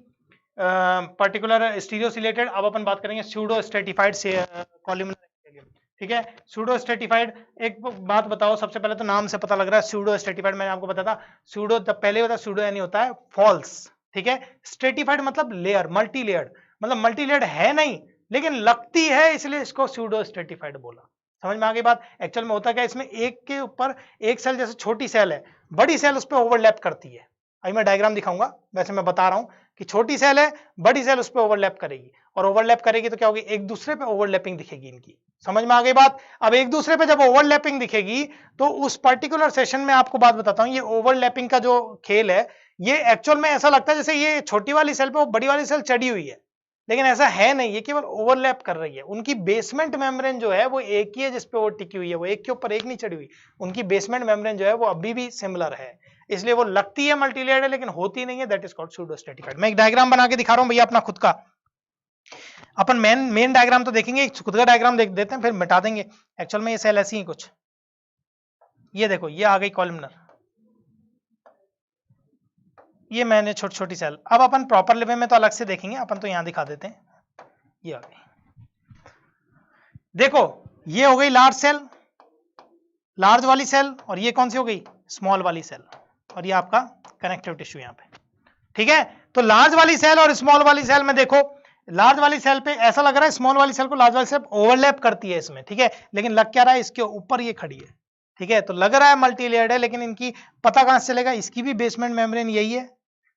पर्टिकुलर स्टीरियोसीलेटेड, अब अपन बात करेंगे स्यूडो स्ट्रेटिफाइड कॉलमनर एपिथेलियम, ठीक है। स्यूडो स्ट्रेटिफाइड, एक बात बताओ, सबसे पहले तो नाम से पता लग रहा है स्यूडो स्ट्रेटिफाइड, मैंने आपको बताया था स्यूडो पहले होता है, स्यूडो यानी होता है फॉल्स, ठीक है। स्ट्रेटिफाइड मतलब लेयर, मल्टी लेयर्ड, मतलब मल्टी लेयर्ड है नहीं लेकिन लगती है, इसलिए इसको स्यूडो स्ट्रेटिफाइड बोला। समझ में आ गई बात? एक्चुअल में होता क्या, इसमें एक के ऊपर एक सेल, जैसे छोटी सेल है, बड़ी सेल उस पर ओवरलैप करती है। अभी मैं डायग्राम दिखाऊंगा, वैसे मैं बता रहा हूं कि छोटी सेल है, बड़ी सेल उस पर ओवरलैप करेगी, और ओवरलैप करेगी तो क्या होगी? एक दूसरे पे ओवरलैपिंग दिखेगी इनकी। समझ में आ गई बात? अब एक दूसरे पे जब ओवरलैपिंग दिखेगी तो उस पर्टिकुलर सेशन में आपको बात बताता हूं, ये ओवरलैपिंग का जो खेल है, ये एक्चुअल में ऐसा लगता है जैसे ये छोटी वाली सेल पे वो बड़ी वाली सेल चढ़ी हुई है, लेकिन ऐसा है नहीं, ये केवल ओवरलैप कर रही है। उनकी बेसमेंट मेम्ब्रेन जो है वो एक ही है जिसपे वो टिकी हुई है, वो एक के ऊपर एक नहीं चढ़ी हुई। उनकी बेसमेंट मेम्ब्रेन जो है वो अभी भी सिमिलर है, इसलिए वो लगती है मल्टीलेयर्ड है लेकिन होती नहीं है। That is called pseudo stratified. मैं एक डायग्राम बना के दिखा रहा हूं भैया अपना खुद का। अपन मेन डायग्राम तो देखेंगे, खुद का डायग्राम देख देते हैं फिर मिटा देंगे। एक्चुअल में ये सेल ऐसी ही कुछ, ये देखो ये आ गई कॉलमनर, ये मैंने छोटी छोटी सेल। अब अपन प्रॉपर लेवल में तो अलग से देखेंगे, अपन तो यहां दिखा देते हैं। ये आ गई, देखो ये हो गई लार्ज सेल, लार्ज वाली सेल, और ये कौन सी हो गई? स्मॉल वाली सेल, और ये आपका कनेक्टिव टिश्यू यहाँ पे, ठीक है। तो लार्ज वाली सेल और स्मॉल वाली सेल में देखो, लार्ज वाली सेल पे ऐसा लग रहा है स्मॉल वाली सेल को लार्ज वाली सेल ओवरलैप करती है इसमें, ठीक है, लेकिन लग क्या रहा है? इसके ऊपर ये खड़ी है, ठीक है। तो लग रहा है मल्टीलेयर्ड है, लेकिन इनकी पता कहां से चलेगा? इसकी भी बेसमेंट मेम्ब्रेन यही है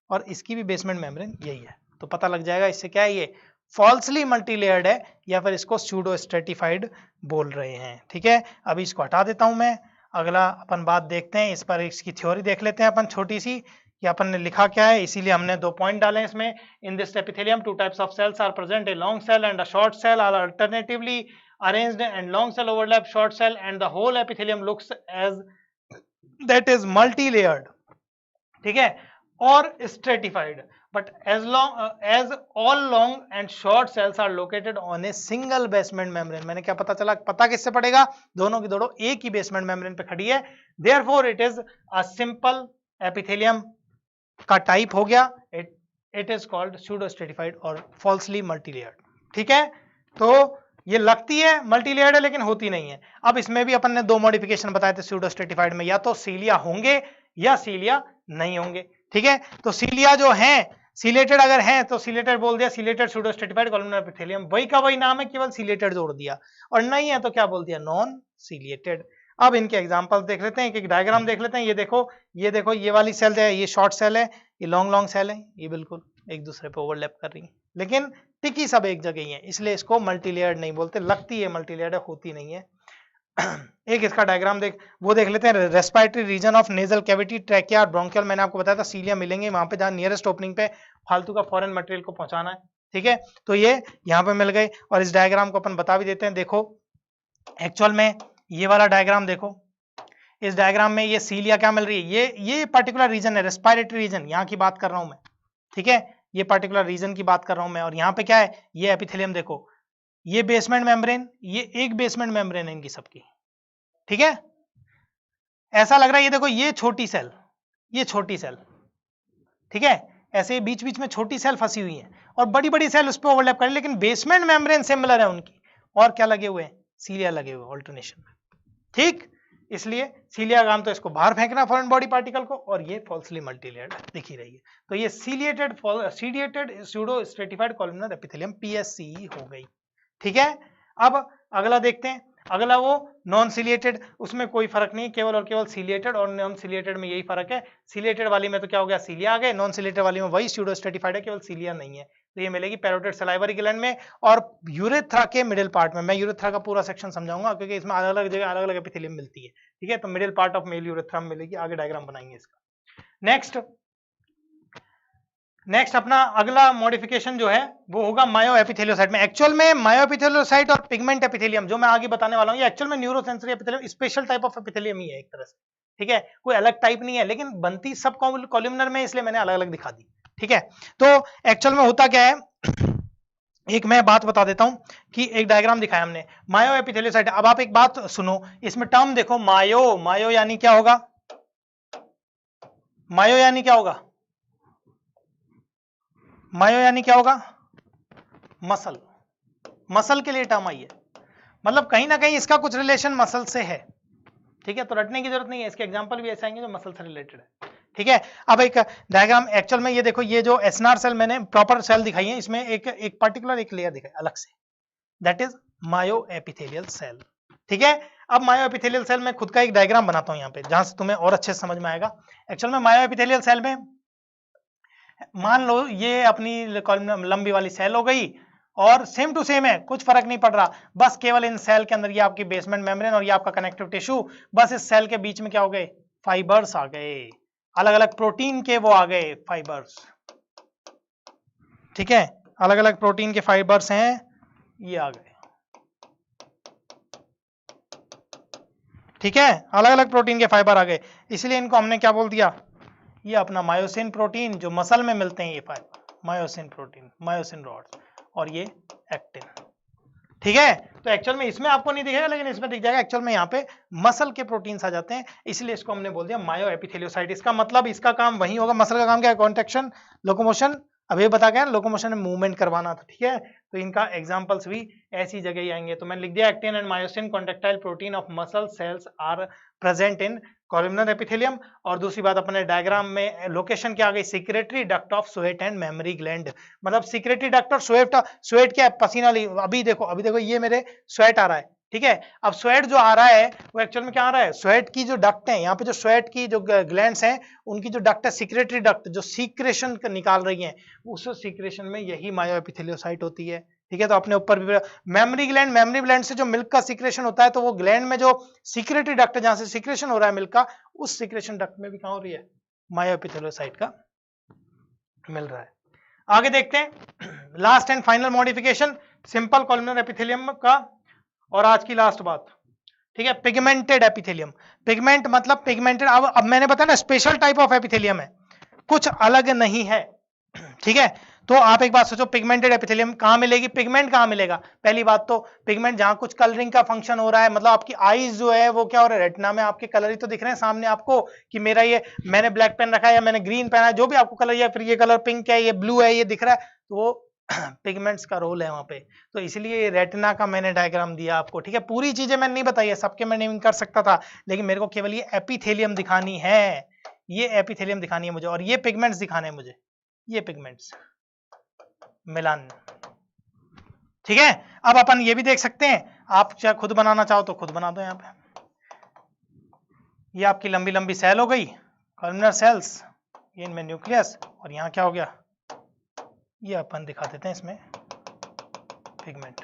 और इसकी भी बेसमेंट मेम्ब्रेन यही है, तो पता लग जाएगा इससे क्या है, ये फॉल्सली मल्टीलेयर्ड है या फिर इसको स्यूडो स्ट्रेटिफाइड बोल रहे हैं, ठीक है। अभी इसको हटा देता हूं मैं। अगला अपन बात देखते हैं, इस पर इसकी थ्योरी देख लेते हैं अपन छोटी सी, कि अपन ने लिखा क्या है। इसीलिए हमने 2 पॉइंट डाले हैं इसमें। In this epithelium 2 types of cells are present, a long cell and a short cell are alternatively arranged and long cell overlap short cell and the whole epithelium looks as that is multi layered, ठीक है। or stratified, but as all long and short cells are located on a single basement membrane. मैंने क्या पता चला, पता किससे पड़ेगा, दोनों की दोनों एक ही बेसमेंट मेम्ब्रेन पे खड़ी है, therefore it is a simple epithelium का टाइप हो गया, it is called pseudo stratified और falsely multilayered. ठीक है, तो ये लगती है मल्टीलेयर्ड है लेकिन होती नहीं है. अब इसमें भी अपन ने दो मॉडिफिकेशन बताए थे स्यूडो स्ट्रेटिफाइड में, या तो सीलिया होंगे या सीलिया नहीं होंगे. ठीक है, तो सीलिया जो हैं, सीलेटेड अगर हैं तो सीलेटेड बोल दिया, ciliated pseudo stratified columnar epithelium, वही का वही नाम है, केवल सीलेटेड जोड़ दिया, और नहीं है तो क्या बोल दिया, नॉन सीलिएटेड. अब इनके एग्जांपल्स देख लेते हैं, एक डायग्राम देख लेते हैं. ये देखो ये वाली सेल है, ये शॉर्ट सेल है, ये लॉन्ग सेल है, ये बिल्कुल एक दूसरे पे ओवरलैप कर रही है, लेकिन टिकी सब एक जगह ही है, इसलिए इसको मल्टीलेयर्ड नहीं बोलते. लगती है मल्टीलेयर्ड, होती नहीं है. एक इसका डायग्राम वो देख लेते हैं. Respiratory reason of nasal cavity, trachea और ब्रोंकियल, मैंने आपको बताया था सीलिया मिलेंगे वहां पे जहां नियरेस्ट ओपनिंग पे फालतू का फॉरेन मटेरियल को पहुंचाना है. ठीक है, तो ये यहाँ पे मिल गए, और इस डायग्राम को अपन बता भी देते हैं. देखो एक्चुअल में ये वाला डायग्राम देखो, इस डायग्राम में ये सीलिया क्या मिल रही है, ये पर्टिकुलर रीजन है, रेस्पिरेटरी रीजन, यहाँ की बात कर रहा हूं मैं. ठीक है, ये पर्टिकुलर रीजन की बात कर रहा हूं मैं, और यहाँ पे क्या है, ये एपिथेलियम देखो, ये बेसमेंट मेम्ब्रेन, ये एक बेसमेंट मेम्ब्रेन है इनकी सबकी. ठीक है, ऐसा लग रहा है, ये देखो ये छोटी सेल, ये छोटी सेल. ठीक है, ऐसे बीच बीच में छोटी सेल फंसी हुई है और बड़ी बड़ी सेल उस पर ओवरलैप कर, लेकिन बेसमेंट मेम्ब्रेन सिमिलर है उनकी, और क्या लगे हुए हैं, सीलिया लगे हुए ऑल्टरनेशन में. ठीक, इसलिए सीलिया काम तो इसको बाहर फेंकना फॉरेन बॉडी पार्टिकल को, और ये फॉल्सली मल्टीलेयर्ड दिख ही रही है. तो ये ciliated pseudo stratified columnar epithelium PSC हो गई. ठीक है, अब अगला देखते हैं. अगला वो नॉन सीलिएटेड, उसमें कोई फर्क नहीं, केवल और केवल सीलिएटेड और नॉन सीलिएटेड में यही फर्क है. सीलिएटेड वाली में तो क्या हो गया, सीलिया आ गए, नॉन सीलिएटेड वाली में वही स्यूडो स्ट्रेटिफाइड है, केवल सीलिया नहीं है. तो ये मिलेगी पैरोटिड सलाइवरी ग्लैंड में और यूरेथ्रा के मिडिल पार्ट में. मैं यूरेथ्रा का पूरा सेक्शन समझाऊंगा क्योंकि इसमें अलग अलग जगह अलग अलग एपिथेलियम मिलती है. ठीक है, तो middle part of male urethra में मिलेगी, आगे डायग्राम बनाएंगे इसका. नेक्स्ट अपना अगला मॉडिफिकेशन जो है वो होगा मायो एपिथेलियोसाइट में. एक्चुअल में मायो एपिथेलियोसाइट और पिगमेंट एपिथेलियम जो मैं आगे बताने वाला हूं, ये एक्चुअल में neurosensory epithelium, special type of epithelium ही है एक तरह से. ठीक है, कोई अलग टाइप नहीं है, लेकिन बनती सब कॉलमनर में, इसलिए मैंने अलग अलग दिखा दी. ठीक है, तो एक्चुअल में होता क्या है, एक मैं बात बता देता हूं कि एक डायग्राम दिखाया हमने मायो एपिथेलियोसाइट. अब आप एक बात सुनो, इसमें टर्म देखो, मायो यानी क्या होगा, मायो यानी क्या होगा, मायो यानी क्या होगा, मसल. मसल के लिए टर्म आई है, मतलब कहीं ना कहीं इसका कुछ रिलेशन मसल से है. ठीक है, तो रटने की जरूरत नहीं है, इसके एग्जांपल भी ऐसे आएंगे जो मसल से रिलेटेड है. ठीक है, अब एक डायग्राम एक्चुअल में ये देखो, ये जो एसएनआर सेल मैंने प्रॉपर सेल दिखाई है, इसमें एक पर्टिकुलर एक लेयर दिखाई अलग से, that is myoepithelial cell. ठीक है, अब मायो एपिथेलियल सेल में खुद का एक डायग्राम बनाता हूं यहाँ पे, जहां से तुम्हें और अच्छे से समझ में आएगा. एक्चुअल में मायो एपिथेलियल सेल में मान लो ये अपनी लंबी वाली सेल हो गई, और सेम टू सेम है, कुछ फर्क नहीं पड़ रहा, बस केवल इन सेल के अंदर ये आपकी बेसमेंट मेम्ब्रेन और ये आपका कनेक्टिव टिश्यू, बस इस सेल के बीच में क्या हो गए, फाइबर्स आ गए, अलग अलग प्रोटीन के वो आ गए फाइबर्स. ठीक है, अलग अलग प्रोटीन के फाइबर्स हैं, ये आ गए. ठीक है, अलग अलग प्रोटीन के फाइबर आ गए, इसलिए इनको हमने क्या बोल दिया, ये अपना मायोसिन प्रोटीन जो मसल में मिलते हैं, ये fibre myosin protein, myosin rods, और ये एक्टिन. ठीक है, तो एक्चुअल में इसमें आपको नहीं दिखेगा, लेकिन इसमें दिख जाएगा. एक्चुअल में यहाँ पे मसल के प्रोटीन्स आ जाते हैं, इसलिए इसको हमने बोल दिया मायो एपिथेलियोसाइट. इसका मतलब इसका काम वही होगा, मसल का काम क्या है, कॉन्ट्रैक्शन, लोकोमोशन, अभी बता गया लोकोमोशन में मूवमेंट करवाना था. ठीक है, तो इनका एग्जांपल्स भी ऐसी जगह ही आएंगे. तो मैंने लिख दिया actin and myosin contractile protein of muscle cells are present in columnar epithelium. और दूसरी बात अपने डायग्राम में लोकेशन क्या आ गई, secretory duct of sweat and mammary gland. मतलब सिक्रेटरी डक्ट और स्वेट क्या है, पसीना. अभी देखो ये मेरे स्वेट आ रहा है. ठीक है, अब स्वेट जो आ रहा है वो एक्चुअल में क्या आ रहा है, स्वेट की जो डक्ट है, यहाँ पे जो स्वेट की जो ग्लैंड्स हैं उनकी जो डक्ट है, सिक्रेटरी डक्ट जो सीक्रेशन निकाल रही है, उस सीक्रेशन में यही मायो एपिथेलियोसाइट होती है. ठीक है, तो अपने ऊपर भी मेमोरी ग्लैंड से जो मिल्क का सीक्रेशन होता है, तो वो ग्लैंड में जो सीक्रेटरी डक्ट जहां से सीक्रेशन हो रहा है मिल्क का, उस सीक्रेशन डक्ट में भी कहां हो रही है, मायो एपिथेलियोसाइट का मिल रहा है. आगे देखते हैं last and final modification simple columnar epithelium का, और आज की लास्ट बात. ठीक है, पिगमेंटेड एपिथेलियम. पिगमेंट मतलब पिगमेंटेड. अब मैंने बताया ना स्पेशल टाइप ऑफ एपिथेलियम है, कुछ अलग नहीं है, ठीक है। तो आप एक बात सोचो, पिगमेंटेड एपिथेलियम कहां मिलेगी, पिगमेंट कहां मिलेगा? पहली बात तो पिगमेंट जहां कुछ कलरिंग का फंक्शन हो रहा है, मतलब आपकी आईज जो है वो क्या हो रहा है, रेटिना में आपके कलर ही तो दिख रहे हैं सामने आपको, कि मेरा ये मैंने ब्लैक पेन रखा है या मैंने ग्रीन पहना है, जो भी आपको कलर, या फिर ये कलर पिंक है, ये ब्लू है, ये दिख रहा है, तो पिगमेंट्स का रोल है वहां पे। तो इसलिए रेटिना का मैंने डायग्राम दिया आपको, ठीक है। पूरी चीजें मैंने नहीं बताई है, सबके मैं नेमिंग कर सकता था, लेकिन मेरे को केवल ये एपिथेलियम दिखानी है, ये एपिथेलियम दिखानी है मुझे, और ये पिगमेंट्स दिखाने हैं मुझे, ये पिगमेंट्स मिलान, ठीक है। अब अपन ये भी देख सकते हैं, आप चाहे खुद बनाना चाहो तो खुद बना दो। यहाँ पे ये आपकी लंबी लंबी सेल हो गई, कॉलमनर सेल्स, ये इनमें न्यूक्लियस, और यहाँ क्या हो गया, ये अपन दिखा देते हैं इसमें पिगमेंट।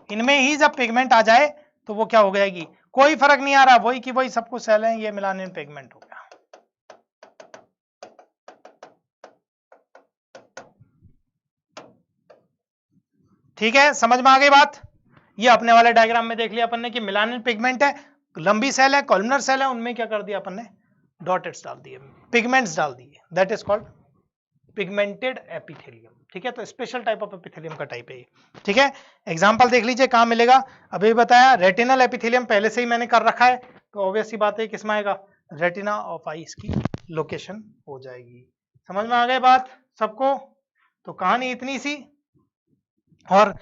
इनमें ही जब पिगमेंट आ जाए तो वो क्या हो जाएगी, कोई फर्क नहीं आ रहा, वही की वही सब कुछ सेल है, ये मिलाने में पिगमेंट हो गया। ठीक है, समझ में आ गई बात। ये अपने वाले डायग्राम में देख लिया अपन ने कि मिलानिन पिगमेंट है, लंबी सेल है, कॉलमनर सेल है, उनमें क्या कर दिया अपन ने, डॉटेड्स डाल दिए, पिगमेंट्स डाल दिए, that is called pigmented epithelium, ठीक है। तो स्पेशल टाइप ऑफ एपिथेलियम का टाइप है ये, ठीक है। एग्जांपल देख लीजिए कहां मिलेगा, अभी बताया रेटिनल एपिथेलियम पहले से ही मैंने कर रखा है, तो ऑब्वियस सी बात है किसमें आएगा, रेटिना ऑफ आई इसकी लोकेशन हो जाएगी। समझ में आ गई बात सबको? तो कहानी इतनी सी, और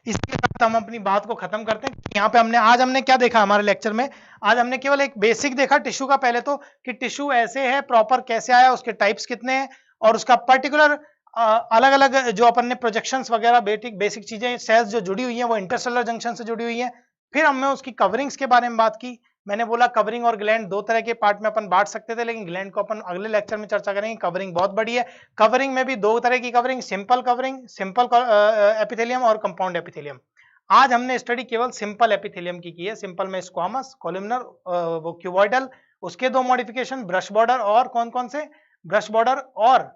इसके साथ हम अपनी बात को खत्म करते हैं। यहाँ पे आज हमने क्या देखा हमारे लेक्चर में, आज हमने केवल एक बेसिक देखा टिश्यू का, पहले तो कि टिश्यू ऐसे है, प्रॉपर कैसे आया, उसके टाइप्स कितने हैं, और उसका पर्टिकुलर अलग अलग जो अपन ने प्रोजेक्शंस वगैरह बेसिक चीजें, सेल्स जो जुड़ी हुई हैं वो इंटरसेलुलर जंक्शन से जुड़ी हुई हैं। फिर हमने उसकी कवरिंग्स के बारे में बात की। मैंने बोला कवरिंग और ग्लैंड दो तरह के पार्ट में अपन बांट सकते थे, लेकिन ग्लैंड को अपन अगले लेक्चर में चर्चा करेंगे। कवरिंग बहुत बड़ी है, कवरिंग में भी दो तरह की covering, simple covering, simple epithelium और कंपाउंड एपिथेलियम। आज हमने स्टडी केवल सिंपल एपिथेलियम की है। सिंपल में स्क्वामस, कॉलमनर, वो क्यूबॉइडल, उसके दो मॉडिफिकेशन, ब्रश बॉर्डर, और कौन कौन से, ब्रश बॉर्डर और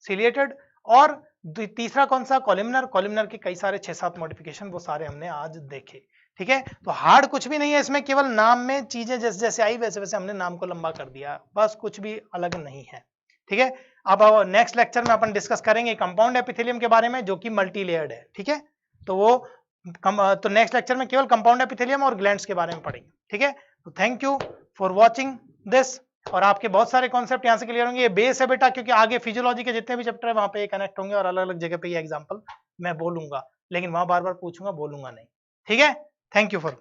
सिलिएटेड, और तीसरा कौन सा, कॉलमनर। कॉलमनर के कई सारे 6-7 मॉडिफिकेशन, वो सारे हमने आज देखे, ठीक है। तो हार्ड कुछ भी नहीं है इसमें, केवल नाम में चीजें जैसे जैसे आई वैसे वैसे हमने नाम को लंबा कर दिया, बस, कुछ भी अलग नहीं है, ठीक है। अब नेक्स्ट लेक्चर में अपन डिस्कस करेंगे कंपाउंड एपिथेलियम के बारे में, जो कि मल्टी लेयर्ड है, ठीक है। तो वो तो नेक्स्ट लेक्चर में केवल कंपाउंड एपिथेलियम और ग्लैंड्स के बारे में पढ़ेंगे, ठीक है। तो thank you for watching this, और आपके बहुत सारे कॉन्सेप्ट यहाँ से क्लियर होंगे। ये बेस है बेटा, क्योंकि आगे फिजियोलॉजी के जितने भी चैप्टर है वहां पे कनेक्ट होंगे, और अलग अलग जगह पे ये एग्जांपल मैं बोलूंगा, लेकिन वहां बार बार पूछूंगा, बोलूंगा नहीं, ठीक है। Thank you for